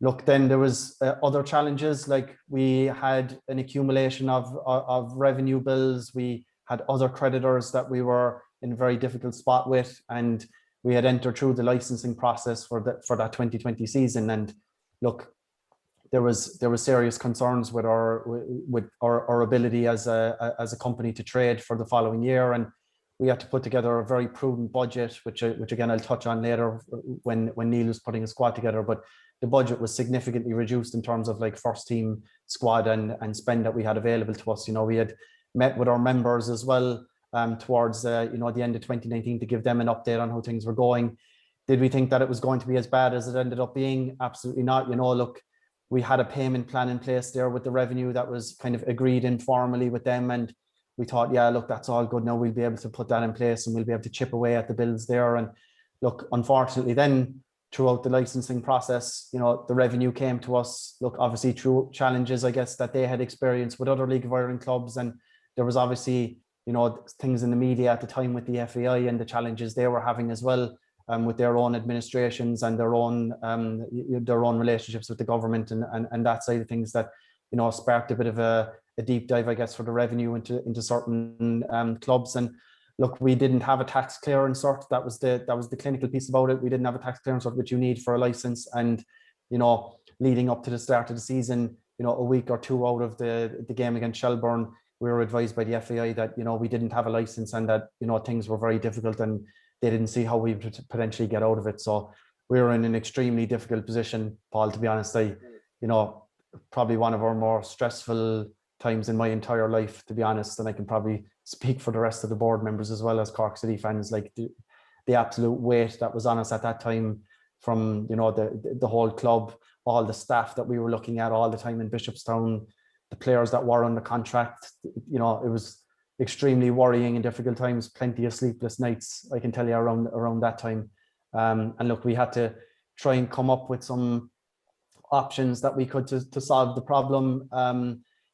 look, then there was other challenges. Like we had an accumulation of revenue bills. We had other creditors that we were in a very difficult spot with, and we had entered through the licensing process for that 2020 season. And look, there was serious concerns with our ability as a company to trade for the following year, and we had to put together a very prudent budget, which again I'll touch on later when Neil was putting a squad together. But the budget was significantly reduced in terms of like first team squad and spend that we had available to us. You know, we had met with our members as well towards the end of 2019 to give them an update on how things were going. Did we think that it was going to be as bad as it ended up being? Absolutely not. You know, look, we had a payment plan in place there with the revenue that was kind of agreed informally with them. And we thought, yeah, look, that's all good. Now we'll be able to put that in place and we'll be able to chip away at the bills there. And look, unfortunately then throughout the licensing process, you know, the revenue came to us, look, obviously through challenges, I guess, that they had experienced with other League of Ireland clubs. And there was obviously, you know, things in the media at the time with the FAI and the challenges they were having as well. With their own administrations and their own relationships with the government and that side of things that, you know, sparked a bit of a deep dive, I guess, for the revenue into certain clubs. And look, we didn't have a tax clearance cert. That was the clinical piece about it. We didn't have a tax clearance cert, which you need for a license. And, you know, leading up to the start of the season, you know, a week or two out of the game against Shelbourne, we were advised by the FAI that, you know, we didn't have a license and that, you know, things were very difficult and they didn't see how we would potentially get out of it. So we were in an extremely difficult position, Paul, to be honest. Probably one of our more stressful times in my entire life, to be honest. And I can probably speak for the rest of the board members as well as Cork City fans, like the absolute weight that was on us at that time from, you know, the whole club, all the staff that we were looking at all the time in Bishopstown, the players that were under contract. You know, it was extremely worrying and difficult times, plenty of sleepless nights, I can tell you, around that time. And look, we had to try and come up with some options that we could to solve the problem.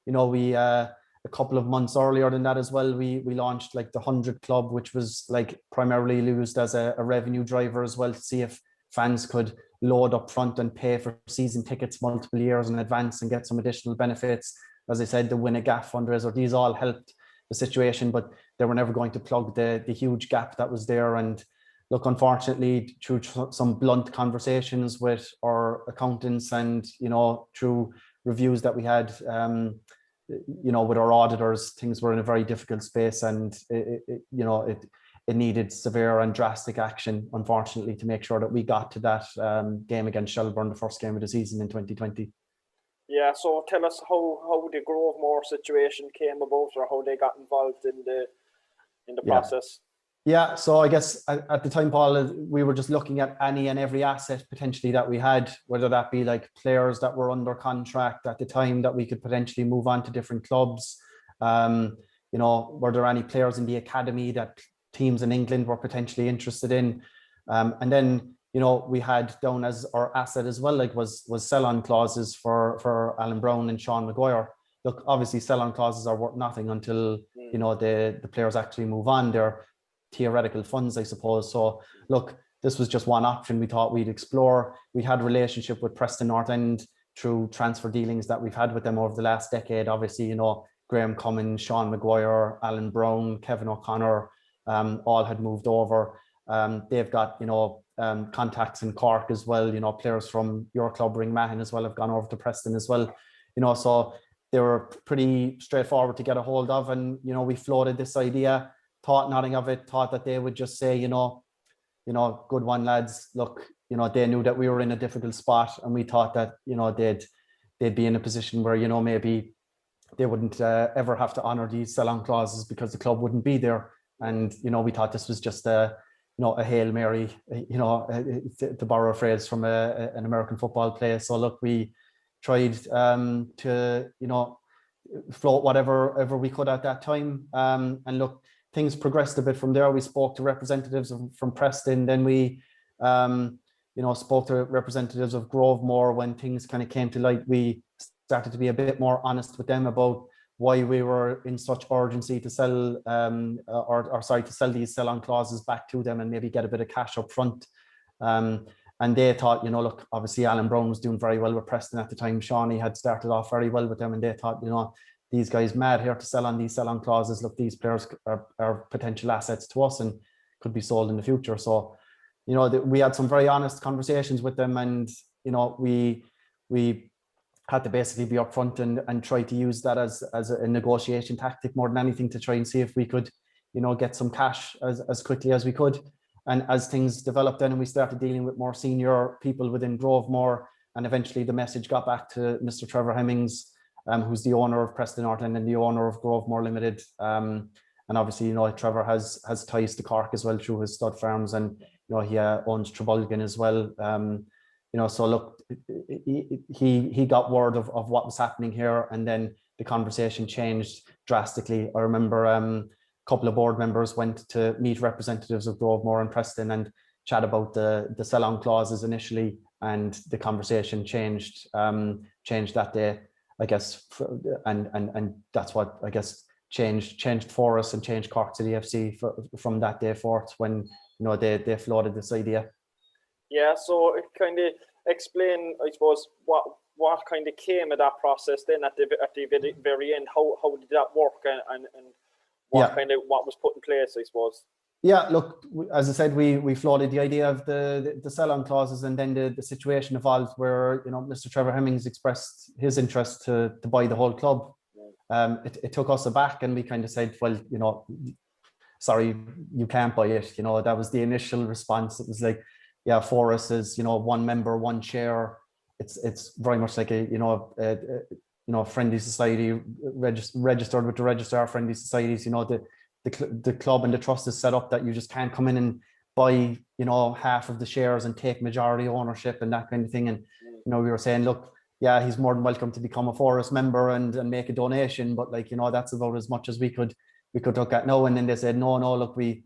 You know, we a couple of months earlier than that as well, we launched like the 100 Club, which was like primarily used as a revenue driver as well, to see if fans could load up front and pay for season tickets multiple years in advance and get some additional benefits. As I said, the Win a Gaff fundraiser, these all helped the situation, but they were never going to plug the huge gap that was there. And look, unfortunately, through some blunt conversations with our accountants and, you know, through reviews that we had, you know, with our auditors, things were in a very difficult space, and it needed severe and drastic action, unfortunately, to make sure that we got to that game against Shelbourne, the first game of the season in 2020. Yeah, so tell us how the Grovemore situation came about, or how they got involved in the process. Yeah, so I guess at the time, Paul, we were just looking at any and every asset potentially that we had, whether that be like players that were under contract at the time that we could potentially move on to different clubs. You know, were there any players in the academy that teams in England were potentially interested in? And then, you know, we had down as our asset as well, like was sell-on clauses for Alan Brown and Sean Maguire. Look, obviously sell-on clauses are worth nothing until, you know, the players actually move on. They're theoretical funds, I suppose. So look, this was just one option we thought we'd explore. We had a relationship with Preston North End through transfer dealings that we've had with them over the last decade. Obviously, you know, Graham Cummins, Sean Maguire, Alan Brown, Kevin O'Connor, all had moved over. They've got, you know, contacts in Cork as well. You know, players from your club, Ringmahon, as well, have gone over to Preston as well. You know, so they were pretty straightforward to get a hold of. And, you know, we floated this idea, thought nothing of it, thought that they would just say, you know, good one, lads. Look, you know, they knew that we were in a difficult spot, and we thought that, you know, they'd be in a position where, you know, maybe they wouldn't ever have to honor these sell-on clauses because the club wouldn't be there. And, you know, we thought this was just a Hail Mary, you know, to borrow a phrase from an American football play. So look, we tried to, you know, float whatever we could at that time. And look, things progressed a bit from there. We spoke to representatives from Preston. Then we, you know, spoke to representatives of Grovemore. When things kind of came to light, we started to be a bit more honest with them about why we were in such urgency to sell, to sell these sell-on clauses back to them and maybe get a bit of cash up front. And they thought, you know, look, obviously Alan Brown was doing very well with Preston at the time. Shawnee had started off very well with them, and they thought, you know, these guys mad here to sell on these sell-on clauses. Look, these players are potential assets to us and could be sold in the future. So, you know, we had some very honest conversations with them, and, you know, we had to basically be upfront and try to use that as a negotiation tactic more than anything, to try and see if we could, you know, get some cash as quickly as we could. And as things developed then, and we started dealing with more senior people within Grovemore, and eventually the message got back to Mr. Trevor Hemmings, who's the owner of Preston North End and the owner of Grovemore Limited. And obviously, you know, Trevor has ties to Cork as well through his stud farms, and, you know, he owns Trebolgan as well. You know, so look, he got word of what was happening here, and then the conversation changed drastically. I remember a couple of board members went to meet representatives of Grovemore and Preston and chat about the sell-on clauses initially, and the conversation changed that day, I guess, and that's what, I guess, changed for us and changed Cork City FC from that day forth, when, you know, they floated this idea. Yeah, so it kind of explain, I suppose, what kind of came of that process then at the very end. How did that work, and what was put in place, I suppose? Yeah, look, as I said, we floated the idea of the sell-on clauses, and then the situation evolved where, you know, Mr. Trevor Hemmings expressed his interest to buy the whole club. It took us aback, and we kind of said, well, you know, sorry, you can't buy it. You know, that was the initial response. It was like, yeah, for us as, you know, one member, one share. It's very much like a friendly society registered with the registrar of friendly societies. You know, the club and the trust is set up that you just can't come in and buy, you know, half of the shares and take majority ownership and that kind of thing. And, you know, we were saying, look, yeah, he's more than welcome to become a Forest member and make a donation, but, like, you know, that's about as much as we could look at now. And then they said, no, look, we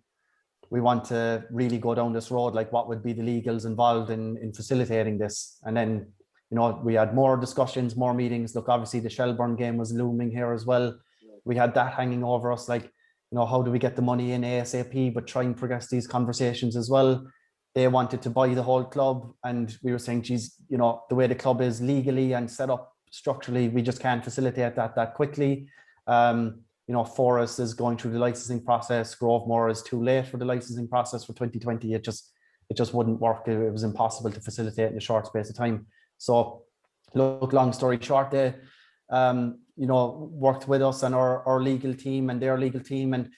want to really go down this road. Like, what would be the legals involved in facilitating this? And then, you know, we had more discussions, more meetings. Look, obviously the Shelbourne game was looming here as well. We had that hanging over us, like, you know, how do we get the money in ASAP, but try and progress these conversations as well. They wanted to buy the whole club, and we were saying, geez, you know, the way the club is legally and set up structurally, we just can't facilitate that quickly. You know, Forest is going through the licensing process. Grovemore is too late for the licensing process for 2020. It just wouldn't work. It was impossible to facilitate in a short space of time. So, look, long story short, they, you know, worked with us and our legal team and their legal team, and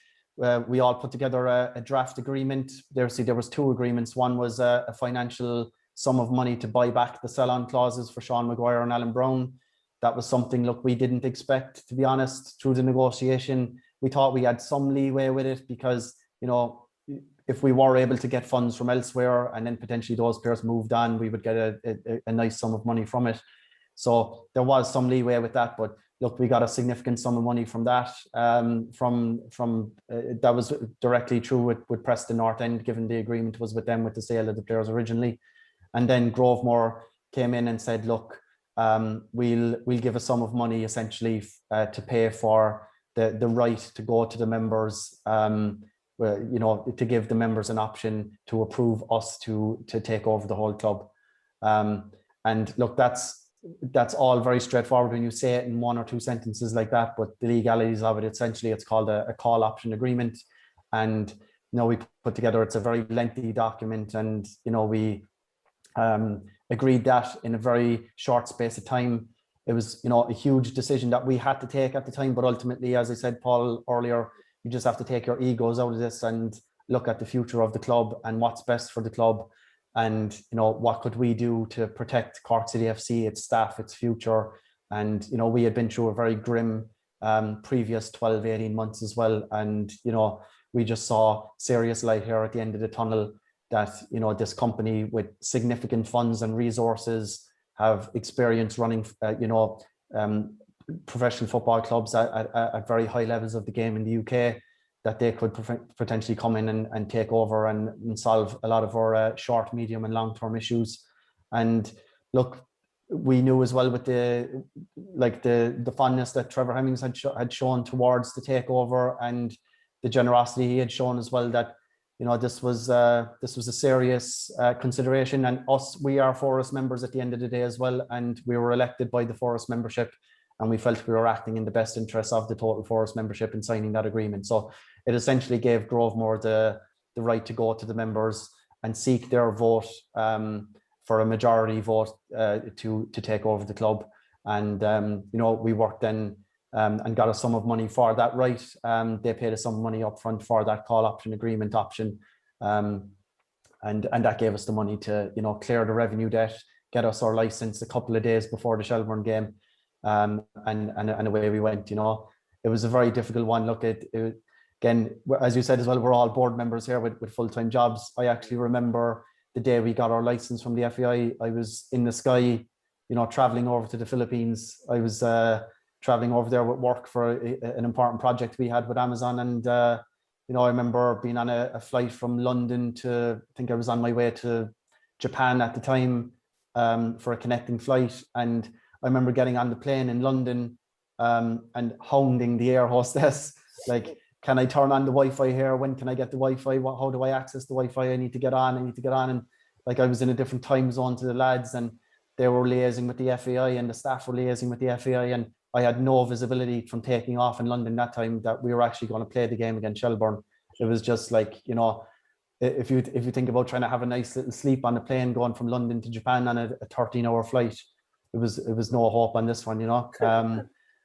we all put together a draft agreement. There was two agreements. One was a financial sum of money to buy back the sell-on clauses for Sean Maguire and Alan Brown. That was something, look, we didn't expect, to be honest, through the negotiation. We thought we had some leeway with it because, you know, if we were able to get funds from elsewhere and then potentially those players moved on, we would get a nice sum of money from it. So there was some leeway with that, but look, we got a significant sum of money from that. That was directly true with Preston North End, given the agreement was with them with the sale of the players originally. And then Grovemore came in and said, look, we'll give a sum of money essentially to pay for the right to go to the members, you know, to give the members an option to approve us to take over the whole club. And look, that's all very straightforward when you say it in one or two sentences like that, but the legalities of it, essentially, it's called a call option agreement. And, you know, we put together, it's a very lengthy document, and, you know, we agreed that in a very short space of time. it was, a huge decision that we had to take at the time. But ultimately, as I said, Paul, earlier, you just have to take your egos out of this and look at the future of the club and what's best for the club. And, what could we do to protect Cork City FC, its staff, its future. And, we had been through a very grim previous 12, 18 months as well. And, we just saw serious light here at the end of the tunnel that, this company with significant funds and resources have experience running, professional football clubs at very high levels of the game in the UK, that they could potentially come in and take over and solve a lot of our short, medium and long-term issues. And look, we knew as well with the fondness that Trevor Hemmings had shown towards the takeover and the generosity he had shown as well, that this was a serious consideration. And we are Forest members at the end of the day as well, and we were elected by the Forest membership, and we felt we were acting in the best interests of the total Forest membership in signing that agreement. So it essentially gave Grovemore the right to go to the members and seek their vote for a majority vote to take over the club. And we worked then and got a sum of money for that right. They paid us some money up front for that call option agreement option. And that gave us the money to, clear the revenue debt, get us our license a couple of days before the Shelbourne game. And away we went. It was a very difficult one. Look, again, as you said as well, we're all board members here with full-time jobs. I actually remember the day we got our license from the FAI. I was in the sky, traveling over to the Philippines. I was traveling over there with work for an important project we had with Amazon. And, I remember being on a flight from London to, I think I was on my way to Japan at the time for a connecting flight. And I remember getting on the plane in London and hounding the air hostess, like, can I turn on the Wi-Fi here? When can I get the Wi-Fi? How do I access the Wi-Fi? I need to get on. And like, I was in a different time zone to the lads, and they were liaising with the FAI and the staff were liaising with the FAI. And I had no visibility from taking off in London that time that we were actually going to play the game against Shelbourne. It was just like, if you think about trying to have a nice little sleep on the plane going from London to Japan on a 13-hour flight, it was no hope on this one,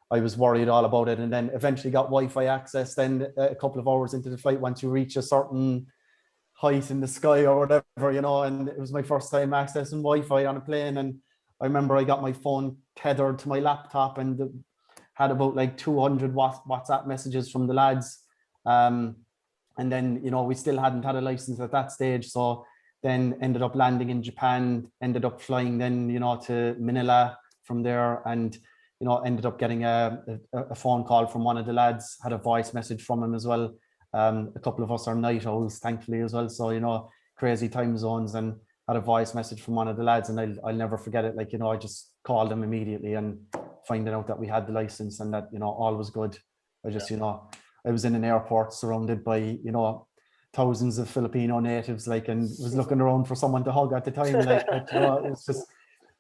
I was worried all about it, and then eventually got Wi-Fi access then a couple of hours into the flight once you reach a certain height in the sky or whatever, and it was my first time accessing Wi-Fi on a plane. And I remember I got my phone tethered to my laptop and had about like 200 WhatsApp messages from the lads. And then, we still hadn't had a license at that stage. So then ended up landing in Japan, ended up flying then, to Manila from there, and ended up getting a phone call from one of the lads, had a voice message from him as well. A couple of us are night owls, thankfully, as well. So, crazy time zones, and had a voice message from one of the lads, and I'll never forget it. Like, I just called him immediately and finding out that we had the license and that, all was good. I just, I was in an airport surrounded by, thousands of Filipino natives, like, and was looking around for someone to hug at the time. Like, it's just,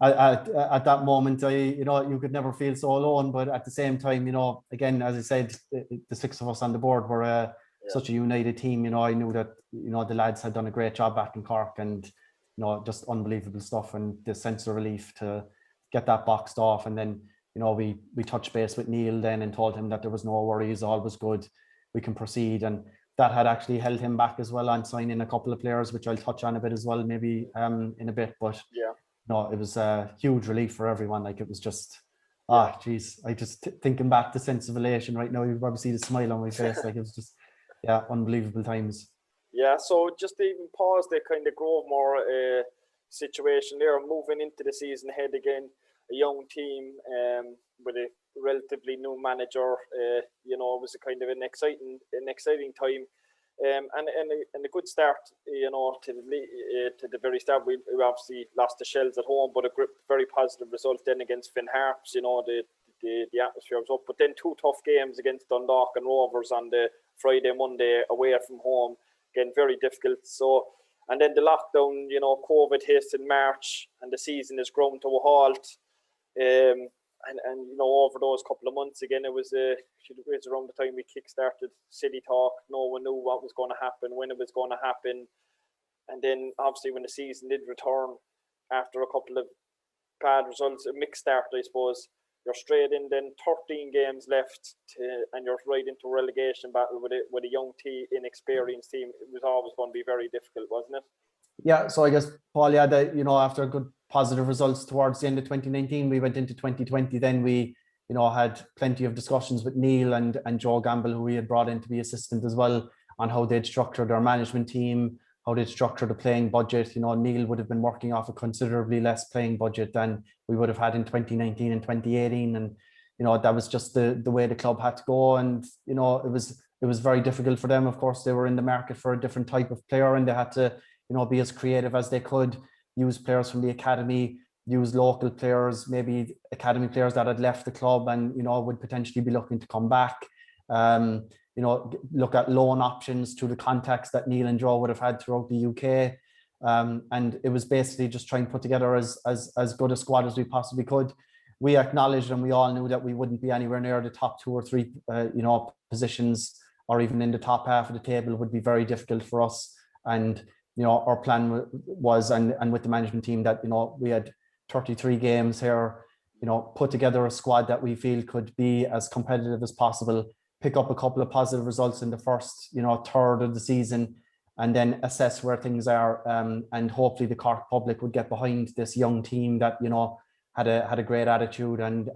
at that moment, you could never feel so alone. But at the same time, again, as I said, the six of us on the board were such a united team. I knew that, the lads had done a great job back in Cork, and, just unbelievable stuff, and the sense of relief to get that boxed off. And then, we touched base with Neil then and told him that there was no worries, all was good, we can proceed. And that had actually held him back as well on signing a couple of players, which I'll touch on a bit as well, maybe in a bit. But no, it was a huge relief for everyone. Like, it was just, geez, I just thinking back, the sense of elation right now, you probably see the smile on my face. Like, it was just, unbelievable times. Yeah, so just to even pause the kind of Grovemore situation there, moving into the season ahead again, a young team with a relatively new manager. It was a kind of an exciting time, and a good start. To the very start, we obviously lost the Shells at home, but a very positive result then against Finn Harps. The atmosphere was up, but then two tough games against Dundalk and Rovers on the Friday, Monday away from home. Again, very difficult. So, and then the lockdown, COVID hits in March, and the season is ground to a halt. And over those couple of months, again, it was around the time we kick-started City Talk. No one knew what was going to happen, when it was going to happen. And then, obviously, when the season did return, after a couple of bad results, a mixed start, I suppose, you're straight in, then 13 games left, and you're right into relegation battle with a young team, inexperienced team. It was always going to be very difficult, wasn't it? Yeah, so I guess, Paul, yeah, after good positive results towards the end of 2019, we went into 2020. Then we, had plenty of discussions with Neil and Joe Gamble, who we had brought in to be assistant as well, on how they'd structured their management team, how they'd structured the playing budget. Neil would have been working off a considerably less playing budget than we would have had in 2019 and 2018. And, that was just the way the club had to go. And, it was very difficult for them. Of course, they were in the market for a different type of player, and they had to, be as creative as they could, use players from the academy, use local players, maybe academy players that had left the club and, would potentially be looking to come back. Look at loan options through the contacts that Neil and Joe would have had throughout the UK. And it was basically just trying to put together as good a squad as we possibly could. We acknowledged and we all knew that we wouldn't be anywhere near the top 2 or 3, positions, or even in the top half of the table. Would be very difficult for us. And, our plan was, and with the management team, that, we had 33 games here, put together a squad that we feel could be as competitive as possible, pick up a couple of positive results in the first, third of the season, and then assess where things are. And hopefully the Cork public would get behind this young team that, had a great attitude and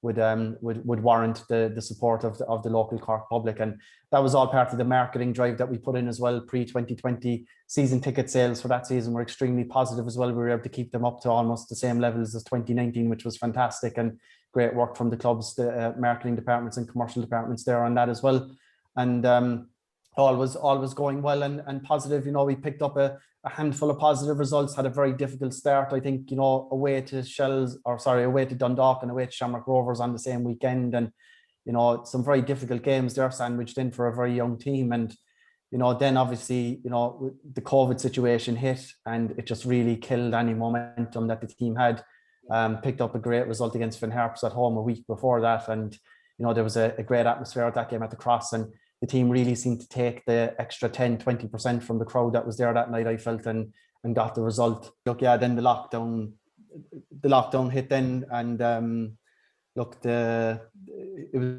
would warrant the support of the local Cork public. And that was all part of the marketing drive that we put in as well. Pre-2020 season ticket sales for that season were extremely positive as well. We were able to keep them up to almost the same levels as 2019, which was fantastic, and great work from the club's marketing departments and commercial departments there on that as well. And all was going well and positive. We picked up a handful of positive results, had a very difficult start, I think, away to Dundalk and away to Shamrock Rovers on the same weekend. And, some very difficult games there sandwiched in for a very young team. And, then obviously, the COVID situation hit and it just really killed any momentum that the team had. Picked up a great result against Finn Harps at home a week before that. And, there was a great atmosphere at that game at the Cross, and the team really seemed to take the extra 10-20% from the crowd that was there that night, I felt, and got the result. Look, yeah, then the lockdown hit then, and it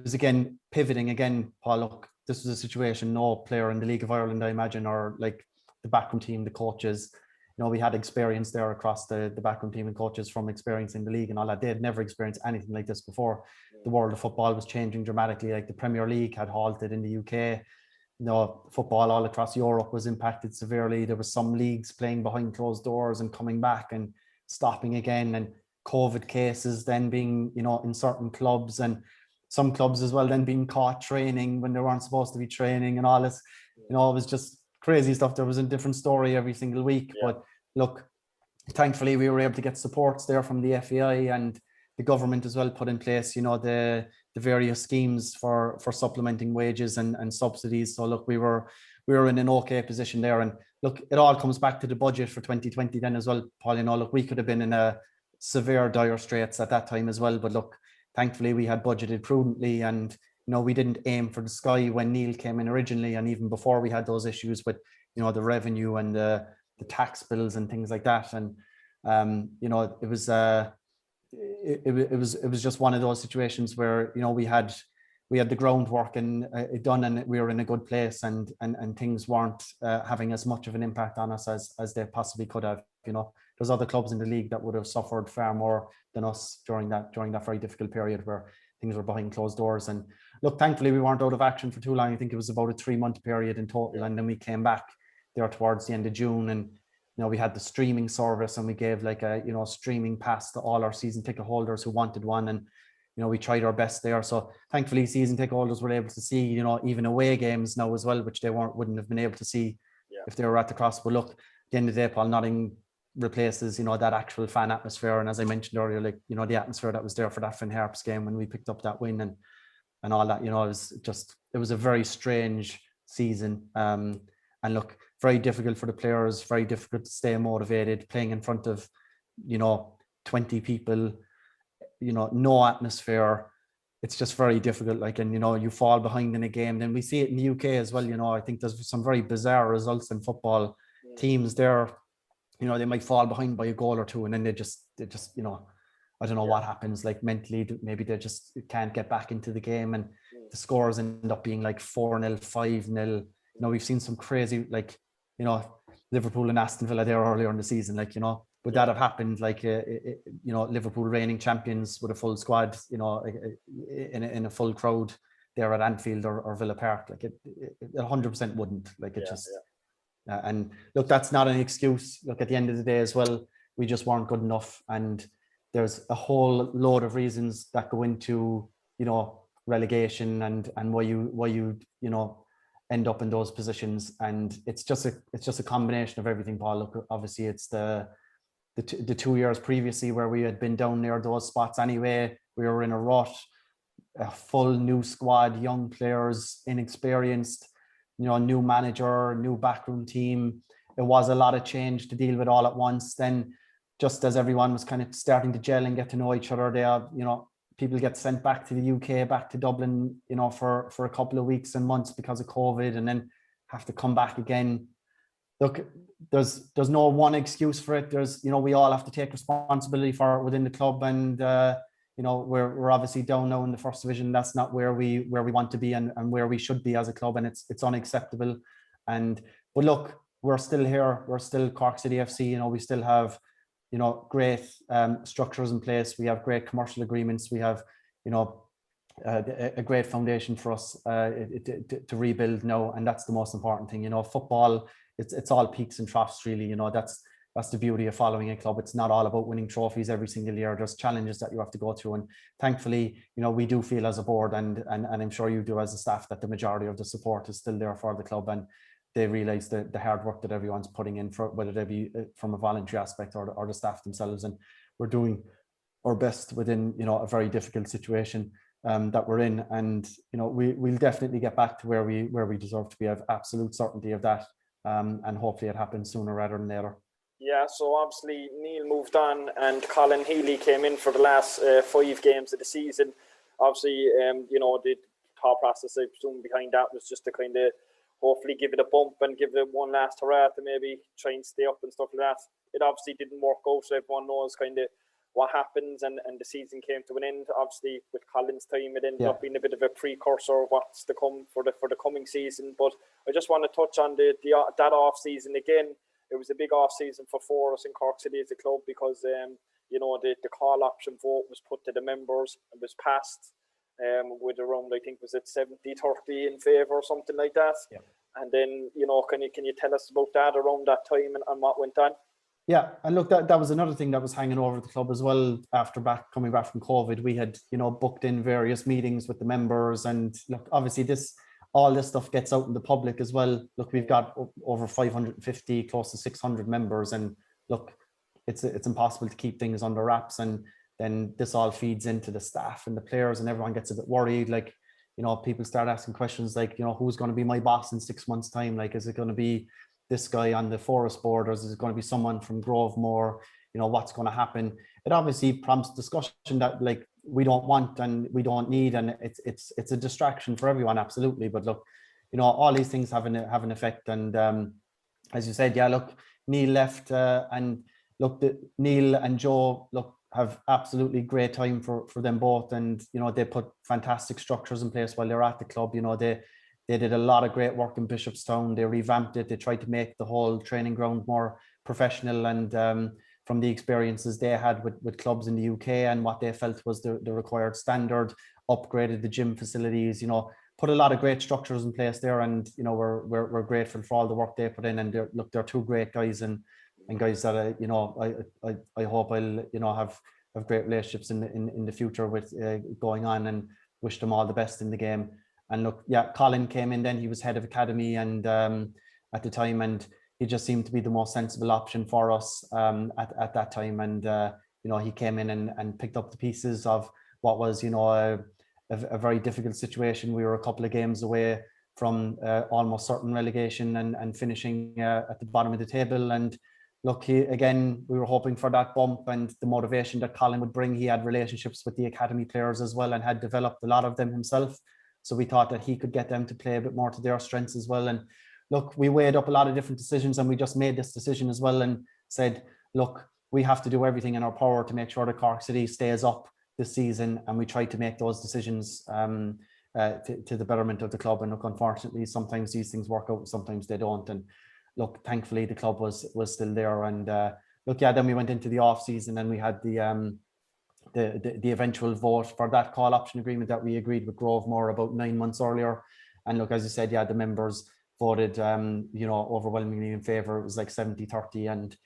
was again pivoting again, Paul. Look, this was a situation no player in the League of Ireland, I imagine, or like the backroom team, the coaches, we had experience there across the backroom team and coaches from experience in the league and all that. They had never experienced anything like this before. The world of football was changing dramatically. Like the Premier League had halted in the UK. Football all across Europe was impacted severely. There was some leagues playing behind closed doors and coming back and stopping again, and COVID cases then being, in certain clubs, and some clubs as well then being caught training when they weren't supposed to be training and all this. It was just crazy stuff. There was a different story every single week. Yeah. But look, thankfully we were able to get supports there from the FAI, and the government as well put in place, the various schemes for supplementing wages and subsidies. So look, we were in an okay position there. And look, it all comes back to the budget for 2020 then as well, Paul. Look, we could have been in a severe dire straits at that time as well. But look, thankfully we had budgeted prudently, and we didn't aim for the sky when Neil came in originally, and even before we had those issues with the revenue and the tax bills and things like that. And it was just one of those situations where we had the groundwork and done, and we were in a good place, and things weren't having as much of an impact on us as they possibly could have. There's other clubs in the league that would have suffered far more than us during that very difficult period where things were behind closed doors. And look, thankfully we weren't out of action for too long. I think it was about a 3-month period in total, and then we came back there towards the end of June, and we had the streaming service, and we gave like a streaming pass to all our season ticket holders who wanted one, and we tried our best there. So thankfully season ticket holders were able to see even away games now as well, which they wouldn't have been able to see if they were at the Cross. But look, at the end of the day, Paul, nothing replaces that actual fan atmosphere. And as I mentioned earlier, like the atmosphere that was there for that Finn Harps game when we picked up that win and all that, it was a very strange season. And look, very difficult for the players, very difficult to stay motivated, playing in front of 20 people, no atmosphere. It's just very difficult. Like, and you fall behind in a game. Then we see it in the UK as well. I think there's some very bizarre results in football. Teams there, they might fall behind by a goal or two, and then they just I don't know what happens, like mentally, maybe they just can't get back into the game, and the scores end up being like 4-0, 5-0. You know, we've seen some crazy, like, you know, Liverpool and Aston Villa there earlier in the season, like, you know, would that have happened, like, you know, Liverpool reigning champions with a full squad, you know, in a full crowd there at Anfield or Villa Park, like it 100% wouldn't, like it just. And look, that's not an excuse. Look, at the end of the day as well, we just weren't good enough, and there's a whole load of reasons that go into, you know, relegation and why you know, end up in those positions, and it's just a combination of everything, Paul. Look, obviously it's the 2 years previously where we had been down near those spots anyway. We were in a rut, a full new squad, young players, inexperienced, you know, new manager, new backroom team. It was a lot of change to deal with all at once. Then just as everyone was kind of starting to gel and get to know each other, you know, people get sent back to the UK, back to Dublin, you know, for a couple of weeks and months because of COVID, and then have to come back again. Look, there's no one excuse for it. There's, you know, we all have to take responsibility for it within the club, and you know, we're obviously down now in the first division. That's not where we want to be and where we should be as a club, and it's unacceptable. But look, we're still here. We're still Cork City FC. You know, we still have, you know, great structures in place. We have great commercial agreements. We have, you know, a great foundation for us to rebuild now, and that's the most important thing. You know, football, it's all peaks and troughs, really. You know, that's the beauty of following a club. It's not all about winning trophies every single year. There's challenges that you have to go through, and thankfully, you know, we do feel as a board, and I'm sure you do as a staff, that the majority of the support is still there for the club, and they realize the hard work that everyone's putting in, for whether they be from a voluntary aspect or the staff themselves. And we're doing our best within, you know, a very difficult situation that we're in. And, you know, we'll definitely get back to where we deserve to be. I have absolute certainty of that. And hopefully it happens sooner rather than later. Yeah, so obviously Neil moved on and Colin Healy came in for the last 5 games of the season. Obviously, you know, the thought process, I presume, behind that was just to kind of hopefully give it a bump and give it one last hurrah to maybe try and stay up and stuff like that. It obviously didn't work out, so everyone knows kind of what happens, and the season came to an end. Obviously, with Colin's time, it ended up being a bit of a precursor of what's to come for the coming season. But I just want to touch on that off season again. It was a big off season for us in Cork City as a club, because you know, the call option vote was put to the members and was passed with around, I think, was it 70-30 in favour or something like that. Yeah. And then, you know, can you tell us about that around that time and what went on? Yeah, and look, that was another thing that was hanging over the club as well. After coming back from COVID, we had, you know, booked in various meetings with the members, and look, obviously all this stuff gets out in the public as well. Look, we've got over 550, close to 600 members, and look, it's impossible to keep things under wraps, and then this all feeds into the staff and the players, and everyone gets a bit worried. Like, you know, people start asking questions like, you know, who's going to be my boss in 6 months' time? Like, is it going to be this guy on the Forest board, or is it going to be someone from Grovemore? You know, what's going to happen? It obviously prompts discussion that, like, we don't want and we don't need, and it's a distraction for everyone, absolutely. But look, you know, all these things have an effect, and as you said, yeah, look, Neil left, and look, Neil and Joe, look, have absolutely great time for them both, and you know, they put fantastic structures in place while they're at the club. You know, they did a lot of great work in Bishopstown. They revamped it. They tried to make the whole training ground more professional, and from the experiences they had with clubs in the UK and what they felt was the required standard, upgraded the gym facilities, you know, put a lot of great structures in place there. And, you know, we're grateful for all the work they put in. And they're two great guys, and guys that, you know, I hope I'll, you know, have great relationships in the future with going on, and wish them all the best in the game. And look, yeah, Colin came in then, he was head of academy, and at the time, and he just seemed to be the most sensible option for us at that time. And you know, he came in and picked up the pieces of what was, you know, a very difficult situation. We were a couple of games away from almost certain relegation and finishing at the bottom of the table. And look, we were hoping for that bump and the motivation that Colin would bring. He had relationships with the academy players as well, and had developed a lot of them himself. So we thought that he could get them to play a bit more to their strengths as well. And look, we weighed up a lot of different decisions, and we just made this decision as well, and said, look, we have to do everything in our power to make sure that Cork City stays up this season, and we try to make those decisions to the betterment of the club. And look, unfortunately, sometimes these things work out, sometimes they don't. And look, thankfully, the club was still there. And then we went into the off season, and we had the eventual vote for that call option agreement that we agreed with Grovemore about 9 months earlier. And look, as you said, the members voted, overwhelmingly in favour. It was like 70-30. And,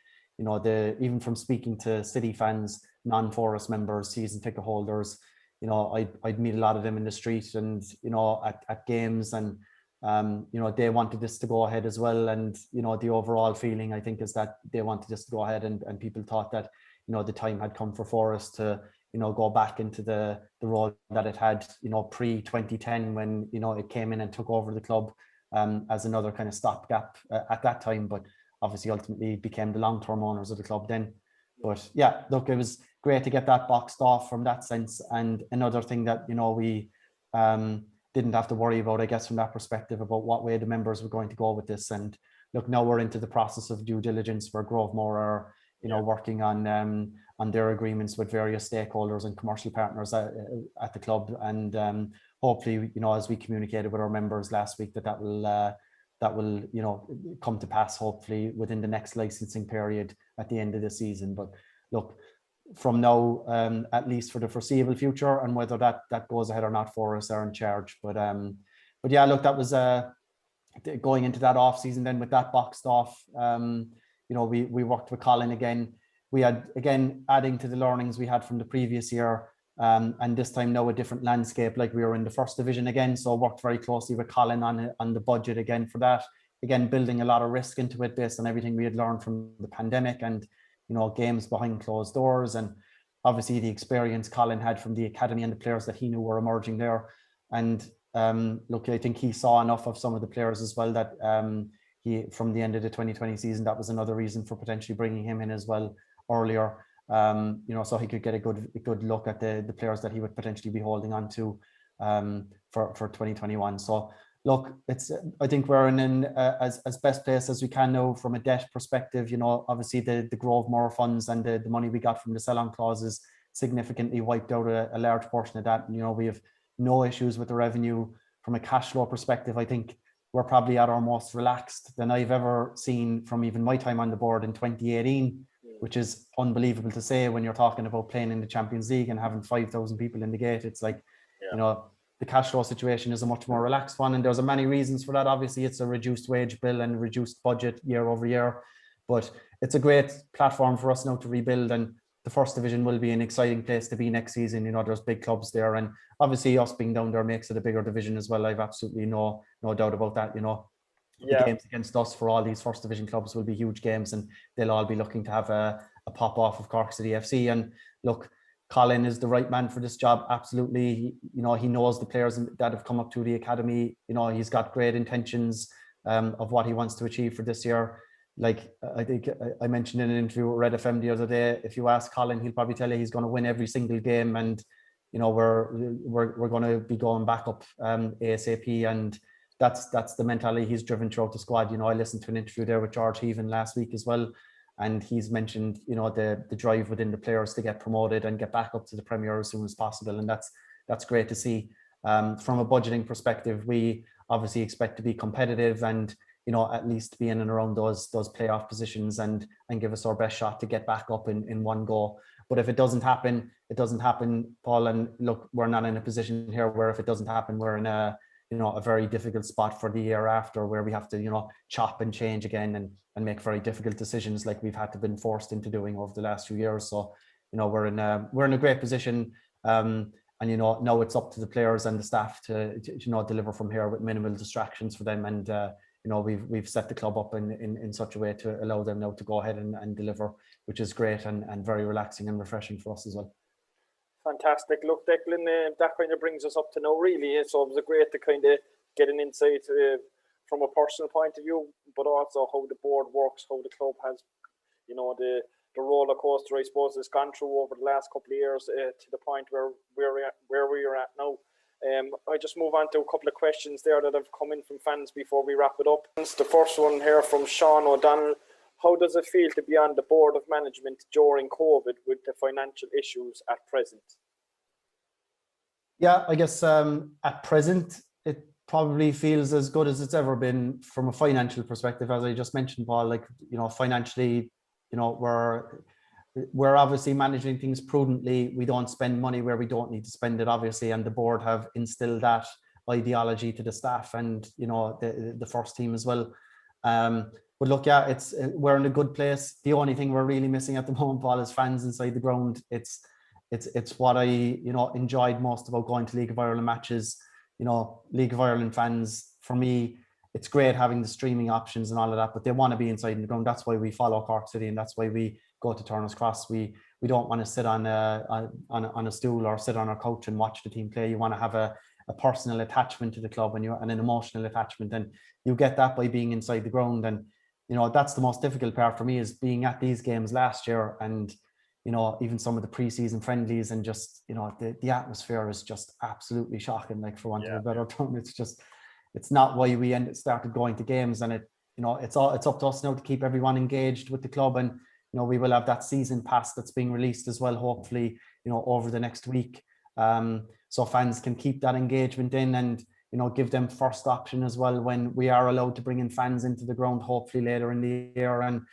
even from speaking to City fans, non-Forest members, season ticket holders, I'd meet a lot of them in the street and, at games, and, they wanted this to go ahead as well. And, the overall feeling, I think, is that they wanted this to go ahead, and people thought that, the time had come for Forest to, go back into the role that it had, pre-2010 when, it came in and took over the club as another kind of stopgap at that time. But obviously ultimately became the long-term owners of the club then. But yeah, look, it was great to get that boxed off from that sense. And another thing that, we didn't have to worry about, I guess, from that perspective, about what way the members were going to go with this. And look, now we're into the process of due diligence where Grovemore are, working on their agreements with various stakeholders and commercial partners at the club. And hopefully, as we communicated with our members last week, that will come to pass, hopefully within the next licensing period at the end of the season. But look, from now, at least for the foreseeable future, and whether that goes ahead or not, for us are in charge. But yeah, look, that was going into that off season then with that boxed off. We worked with Colin again. We had, again, adding to the learnings we had from the previous year, and this time now a different landscape. Like, we were in the first division again, so worked very closely with Colin on the budget again for that. Again, building a lot of risk into it based on everything we had learned from the pandemic and, games behind closed doors, and obviously the experience Colin had from the academy and the players that he knew were emerging there. And look, I think he saw enough of some of the players as well that he, from the end of the 2020 season, that was another reason for potentially bringing him in as well earlier. So he could get a good look at the players that he would potentially be holding on to for 2021. So look, I think we're in as best place as we can now from a debt perspective. Obviously the Grovemore funds and the money we got from the sell-on clauses significantly wiped out a large portion of that. We have no issues with the revenue. From a cash flow perspective, I think we're probably at our most relaxed than I've ever seen from even my time on the board in 2018, which is unbelievable to say when you're talking about playing in the Champions League and having 5,000 people in the gate. It's like, the cash flow situation is a much more relaxed one. And there's many reasons for that. Obviously, it's a reduced wage bill and reduced budget year over year. But it's a great platform for us now to rebuild. And the first division will be an exciting place to be next season. There's big clubs there. And obviously us being down there makes it a bigger division as well. I've absolutely no doubt about that. The games against us for all these first division clubs will be huge games, and they'll all be looking to have a pop off of Cork City FC. And look, Colin is the right man for this job. Absolutely. He knows the players that have come up to the academy. He's got great intentions of what he wants to achieve for this year. Like, I think I mentioned in an interview with Red FM the other day, if you ask Colin, he'll probably tell you he's going to win every single game. And, we're going to be going back up ASAP. And that's the mentality he's driven throughout the squad. I listened to an interview there with George Heaven last week as well. And he's mentioned, the drive within the players to get promoted and get back up to the Premier as soon as possible. And that's great to see. From a budgeting perspective, we obviously expect to be competitive and, at least be in and around those playoff positions and give us our best shot to get back up in one go. But if it doesn't happen, it doesn't happen, Paul. And look, we're not in a position here where if it doesn't happen, we're in a very difficult spot for the year after, where we have to, chop and change again and make very difficult decisions like we've had to been forced into doing over the last few years. So, we're in a great position. And, now it's up to the players and the staff to deliver from here with minimal distractions for them. And, we've set the club up in such a way to allow them now to go ahead and deliver, which is great and very relaxing and refreshing for us as well. Fantastic. Look, Declan, that kind of brings us up to now, really. So it was great to kind of get an insight from a personal point of view, but also how the board works, how the club has, the roller coaster, I suppose, has gone through over the last couple of years to the point where we are at now. I just move on to a couple of questions there that have come in from fans before we wrap it up. The first one here from Sean O'Donnell. How does it feel to be on the board of management during COVID with the financial issues at present? Yeah, I guess at present, it probably feels as good as it's ever been from a financial perspective. As I just mentioned, Paul, like, financially, we're obviously managing things prudently. We don't spend money where we don't need to spend it, obviously, and the board have instilled that ideology to the staff and, the first team as well. But look, yeah, we're in a good place. The only thing we're really missing at the moment, Paul, is fans inside the ground. It's what I enjoyed most about going to League of Ireland matches. League of Ireland fans, for me, it's great having the streaming options and all of that, but they want to be inside in the ground. That's why we follow Cork City, and that's why we go to Turner's Cross. We don't want to sit on a stool or sit on our couch and watch the team play. You want to have a personal attachment to the club and an emotional attachment, and you get that by being inside the ground. And that's the most difficult part for me, is being at these games last year, and even some of the preseason friendlies, and just the atmosphere is just absolutely shocking, like, for want of a better term. It's not why we started going to games, and it's up to us now to keep everyone engaged with the club. And we will have that season pass that's being released as well, hopefully over the next week, so fans can keep that engagement in, and give them first option as well when we are allowed to bring in fans into the ground, hopefully later in the year. And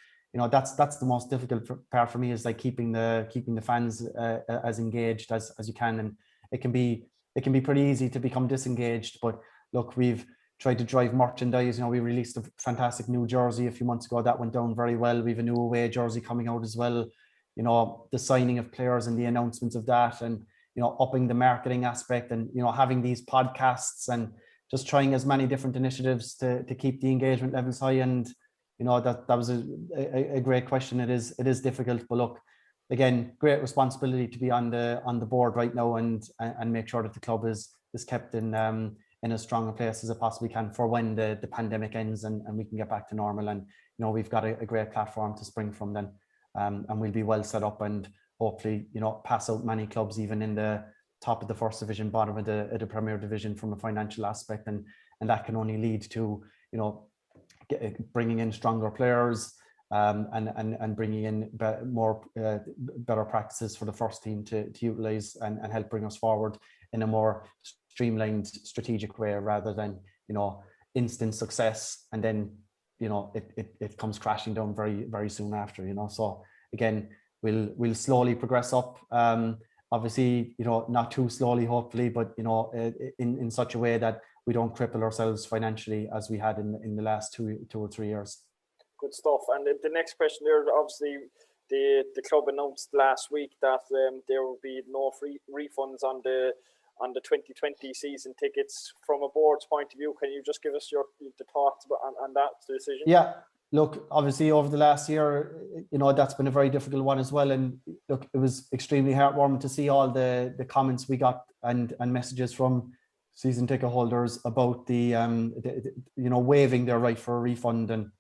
that's the most difficult part for me, is like keeping the fans as engaged as you can. And it can be pretty easy to become disengaged. But look, we've tried to drive merchandise. We released a fantastic new jersey a few months ago that went down very well. We've a new away jersey coming out as well. The signing of players and the announcements of that, and upping the marketing aspect, and having these podcasts, and just trying as many different initiatives to keep the engagement levels high. And that was a great question. It is difficult, but look, again, great responsibility to be on the board right now, and make sure that the club is kept in as strong a place as it possibly can for when the pandemic ends and we can get back to normal. And we've got a great platform to spring from then, and we'll be well set up, and hopefully pass out many clubs even in the top of the first division, bottom of the Premier Division, from a financial aspect, and that can only lead to bringing in stronger players, and bringing in better practices for the first team to utilize and help bring us forward in a more streamlined, strategic way, rather than instant success and then it comes crashing down very, very soon after. So again, we'll slowly progress up, obviously not too slowly, hopefully, but in such a way that we don't cripple ourselves financially as we had in the last two or 3 years. Good stuff. And the next question there, obviously the club announced last week that there will be no free refunds on the 2020 season tickets. From a board's point of view, can you just give us the thoughts on that decision? Yeah, look, obviously over the last year, that's been a very difficult one as well. And look, it was extremely heartwarming to see all the comments we got and messages from season ticket holders about the waiving their right for a refund, and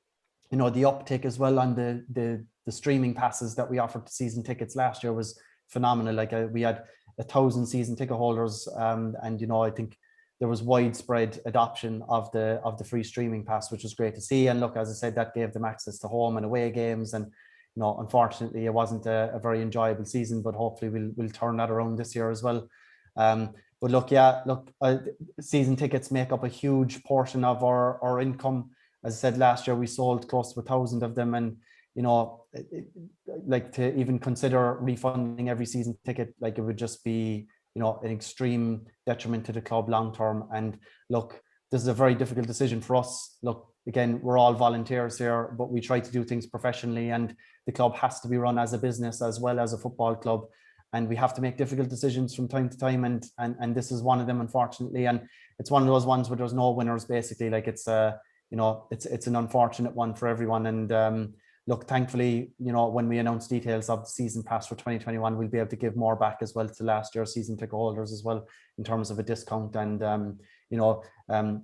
the uptake as well on the streaming passes that we offered to season tickets last year was phenomenal. Like we had 1,000 season ticket holders, and I think there was widespread adoption of the free streaming pass, which was great to see. And look, as I said, that gave them access to home and away games. And unfortunately, it wasn't a very enjoyable season, but hopefully we'll turn that around this year as well. But look, season tickets make up a huge portion of our income. As I said, last year we sold close to 1,000 of them, and like to even consider refunding every season ticket, like it would just be an extreme detriment to the club long term. And look, this is a very difficult decision for us. Look, again, we're all volunteers here, but we try to do things professionally, and the club has to be run as a business as well as a football club, and we have to make difficult decisions from time to time, and this is one of them, unfortunately. And it's one of those ones where there's no winners, basically. Like it's an unfortunate one for everyone. And look, thankfully, when we announce details of the season pass for 2021, we'll be able to give more back as well to last year's season ticket holders as well, in terms of a discount, and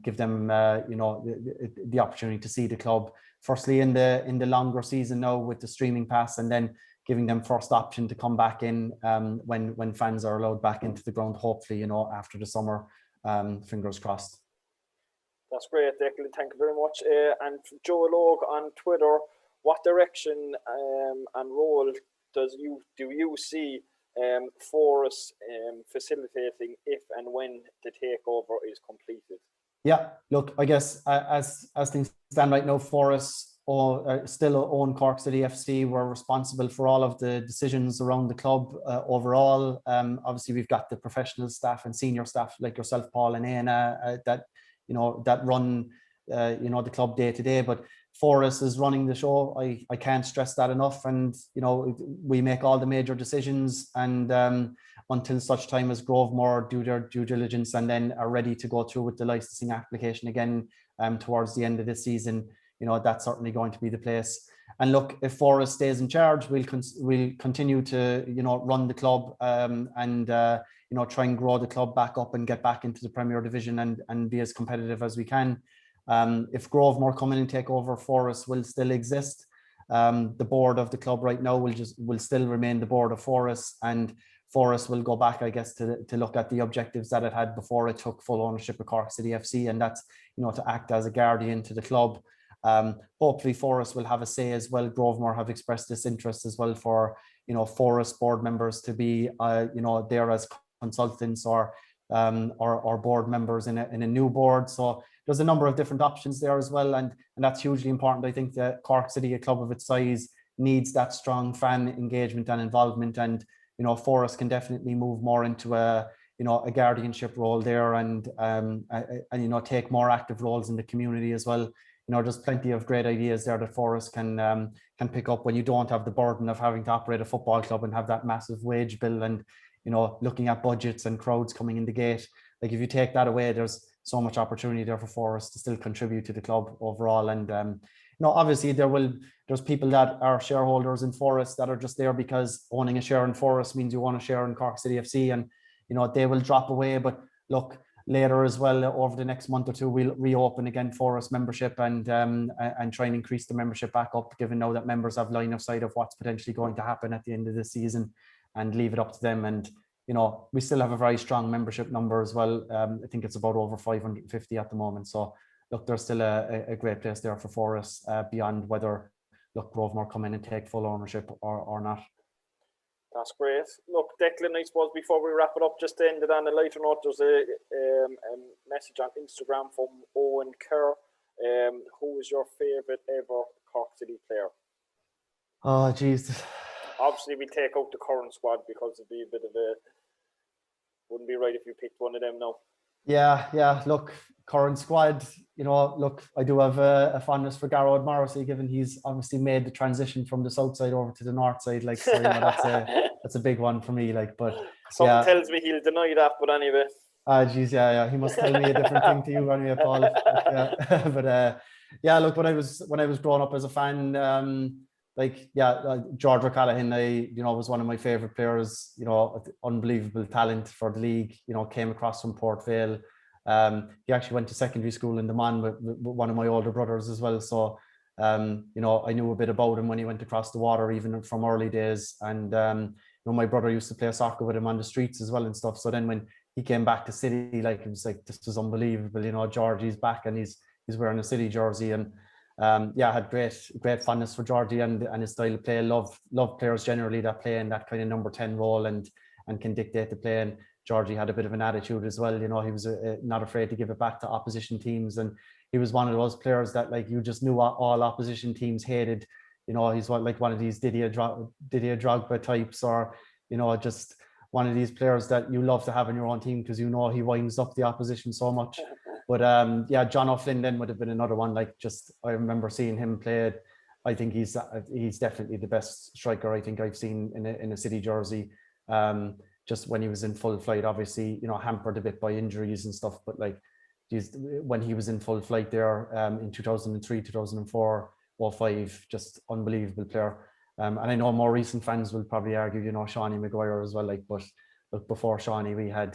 give them the opportunity to see the club firstly in the longer season now with the streaming pass, and then giving them first option to come back in when fans are allowed back into the ground, hopefully after the summer. Fingers crossed. That's great, Declan. Thank you very much. And Joe Logue on Twitter what direction and role do you see Forest facilitating if and when the takeover is completed? Yeah, look, I guess as things stand right now, Forest still own Cork City FC. We're responsible for all of the decisions around the club overall. Obviously, we've got the professional staff and senior staff like yourself, Paul and Anna, that run the club day to day. But Forest is running the show. I can't stress that enough. And we make all the major decisions, and until such time as Grovemore do their due diligence and then are ready to go through with the licensing application again towards the end of this season, that's certainly going to be the place. And look, if Forest stays in charge, we'll continue to run the club and try and grow the club back up and get back into the Premier Division and be as competitive as we can. If Grovemore come in and take over, Forest will still exist. The board of the club right now will still remain the board of Forest, and Forest will go back, I guess, to look at the objectives that it had before it took full ownership of Cork City FC, and that's to act as a guardian to the club. Hopefully Forest will have a say as well. Grovemore have expressed this interest as well for Forest board members to be there as consultants or board members in a new board. So there's a number of different options there as well, and that's hugely important. I think that Cork City, a club of its size, needs that strong fan engagement and involvement, and Forest can definitely move more into a guardianship role there, and take more active roles in the community as well. There's plenty of great ideas there that Forest can pick up when you don't have the burden of having to operate a football club and have that massive wage bill and looking at budgets and crowds coming in the gate. Like, if you take that away, there's so much opportunity there for Forest to still contribute to the club overall. And obviously there's people that are shareholders in Forest that are just there because owning a share in Forest means you want a share in Cork City FC, and they will drop away. But look, later as well, over the next month or two, we'll reopen again Forest membership and try and increase the membership back up, given now that members have line of sight of what's potentially going to happen at the end of the season, and leave it up to them. And we still have a very strong membership number as well. I think it's about over 550 at the moment. So look, there's still a great place there for Forest beyond whether Grovemore come in and take full ownership or not. That's great. Look, Declan, I suppose before we wrap it up, just to end it on a lighter note, there's a message on Instagram from Owen Kerr. Who is your favourite ever Cork City player? Oh, jeez. Obviously, we take out the current squad because it'd be a bit of a... Wouldn't be right if you picked one of them now. Yeah. Look, current squad, look, I do have a fondness for Garrod Morrissey, given he's obviously made the transition from the south side over to the north side. Like, so, that's a big one for me. Like, but something tells me he'll deny that, but anyway. Geez, yeah. He must tell me a different thing to you anyway, Paul. But look, when I was growing up as a fan, George O'Callaghan, was one of my favourite players. Unbelievable talent for the league. Came across from Port Vale. He actually went to secondary school in the Man with one of my older brothers as well. So, I knew a bit about him when he went across the water, even from early days. And my brother used to play soccer with him on the streets as well and stuff. So then when he came back to City, like, it was like, this was unbelievable. Georgie's back and he's wearing a City jersey, and I had great fondness for Georgie and his style of play. Love players generally that play in that kind of number 10 role and can dictate the play. And Georgie had a bit of an attitude as well. He was not afraid to give it back to opposition teams, and he was one of those players that, like, you just knew all opposition teams hated. He's one of these Didier Drogba types, or just one of these players that you love to have in your own team because he winds up the opposition so much. But John O'Flynn then would have been another one. Like, just, I remember seeing him play. I think he's definitely the best striker I think I've seen in a City jersey. Just when he was in full flight, obviously, hampered a bit by injuries and stuff. But like, when he was in full flight there in 2003, 2004, 05, just unbelievable player. And I know more recent fans will probably argue, Seanie Maguire as well. Like, but look, before Seanie, we had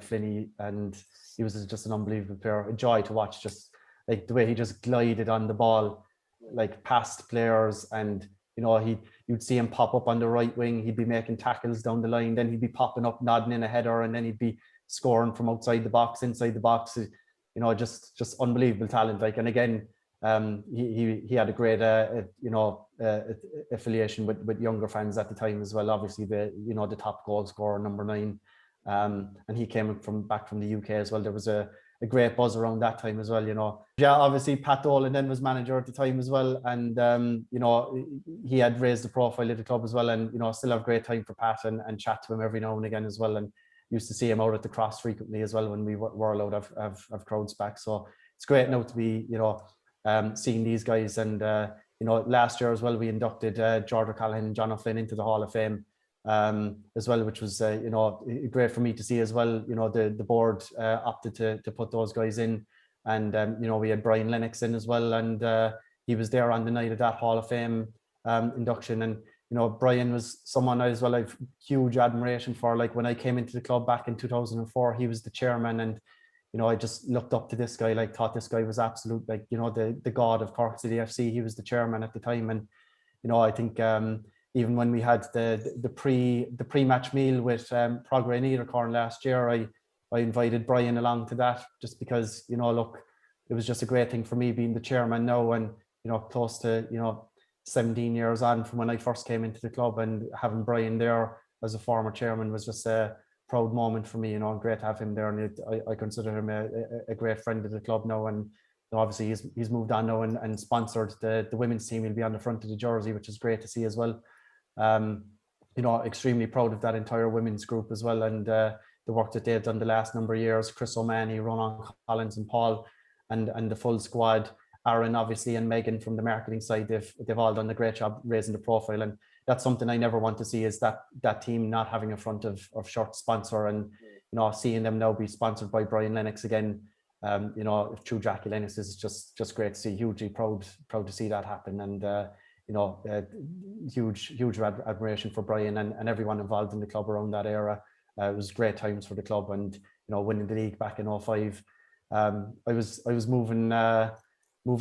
Flinney, and he was just an unbelievable player. A joy to watch, just like the way he just glided on the ball, like past players, and you'd see him pop up on the right wing. He'd be making tackles down the line, then he'd be popping up, nodding in a header, and then he'd be scoring from outside the box, inside the box. Just unbelievable talent. Like, and again, he had a great affiliation with younger fans at the time as well. Obviously the top goal scorer, number 9, and he came back from the UK as well. There was a great buzz around that time as well. Yeah, obviously Pat Dolan then was manager at the time as well, and he had raised the profile of the club as well, and still have great time for Pat and chat to him every now and again as well, and used to see him out at the Cross frequently as well when we were allowed to have crowds back. So it's great now to be seeing these guys, and last year as well we inducted George O'Callaghan and John O'Flynn into the Hall of Fame as well, which was great for me to see as well. The board opted to put those guys in, and we had Brian Lennox in as well, and he was there on the night of that Hall of Fame induction. And Brian was someone as well I've huge admiration for. Like when I came into the club back in 2004, he was the chairman, and I just looked up to this guy, like thought this guy was absolute, like the god of Cork City FC. He was the chairman at the time, and I think even when we had the pre-match meal with Progre Niedercorn last year, I invited Brian along to that, just because look, it was just a great thing for me being the chairman now, and close to 17 years on from when I first came into the club, and having Brian there as a former chairman was just a proud moment for me. Great to have him there, and I consider him a great friend of the club now. And obviously he's moved on now and sponsored the women's team. He'll be on the front of the jersey, which is great to see as well. Extremely proud of that entire women's group as well, and the work that they've done the last number of years. Chris O'Mahony, Ronan Collins and Paul, and the full squad. Aaron, obviously, and Megan from the marketing side, they've all done a great job raising the profile, and that's something I never want to see, is that team not having a front of shirt sponsor, and seeing them now be sponsored by Brian Lennox again, through Jackie Lennox is just great to see. Hugely proud to see that happen, and huge admiration for Brian and everyone involved in the club around that era. It was great times for the club, and winning the league back in 2005. I was moving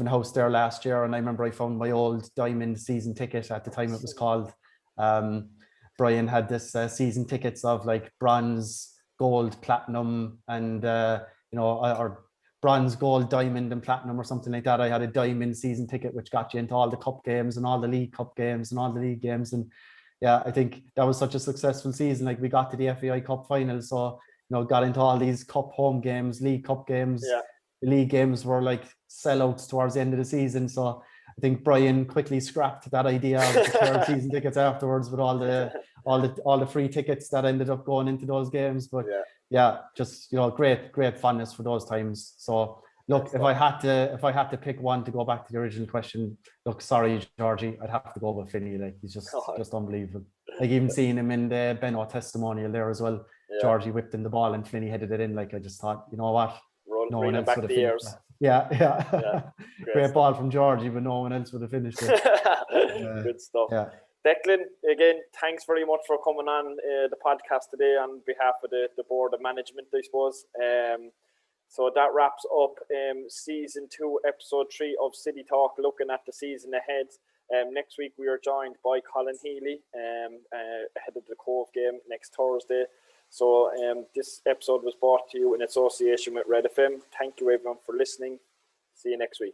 house there last year, and I remember I found my old Diamond season ticket at the time it was called. Brian had this season tickets of like bronze, gold, platinum, and or bronze, gold, diamond, and platinum or something like that. I had a diamond season ticket, which got you into all the cup games and all the league cup games and all the league games. And yeah, I think that was such a successful season. Like we got to the FAI Cup final, so got into all these cup home games, league cup games. Yeah. The league games were like sellouts towards the end of the season. So I think Brian quickly scrapped that idea of the season tickets afterwards, with all the free tickets that ended up going into those games. But yeah, just great fondness for those times. So look, if I had to pick one to go back to the original question, look, sorry, Georgie, I'd have to go with Finney. Like he's just unbelievable. Like even seeing him in the Beno testimonial there as well. Yeah. Georgie whipped in the ball and Finney headed it in. Like I just thought, you know what? No one else would have finished that. Yeah. Great ball from Georgie, but no one else would have finished it. Good stuff. Yeah. Declan, again, thanks very much for coming on the podcast today on behalf of the board of management, I suppose. So that wraps up season 2, episode 3 of City Talk, looking at the season ahead. Next week we are joined by Colin Healy ahead of the Cove game next Thursday. So this episode was brought to you in association with Red FM. Thank you everyone for listening. See you next week.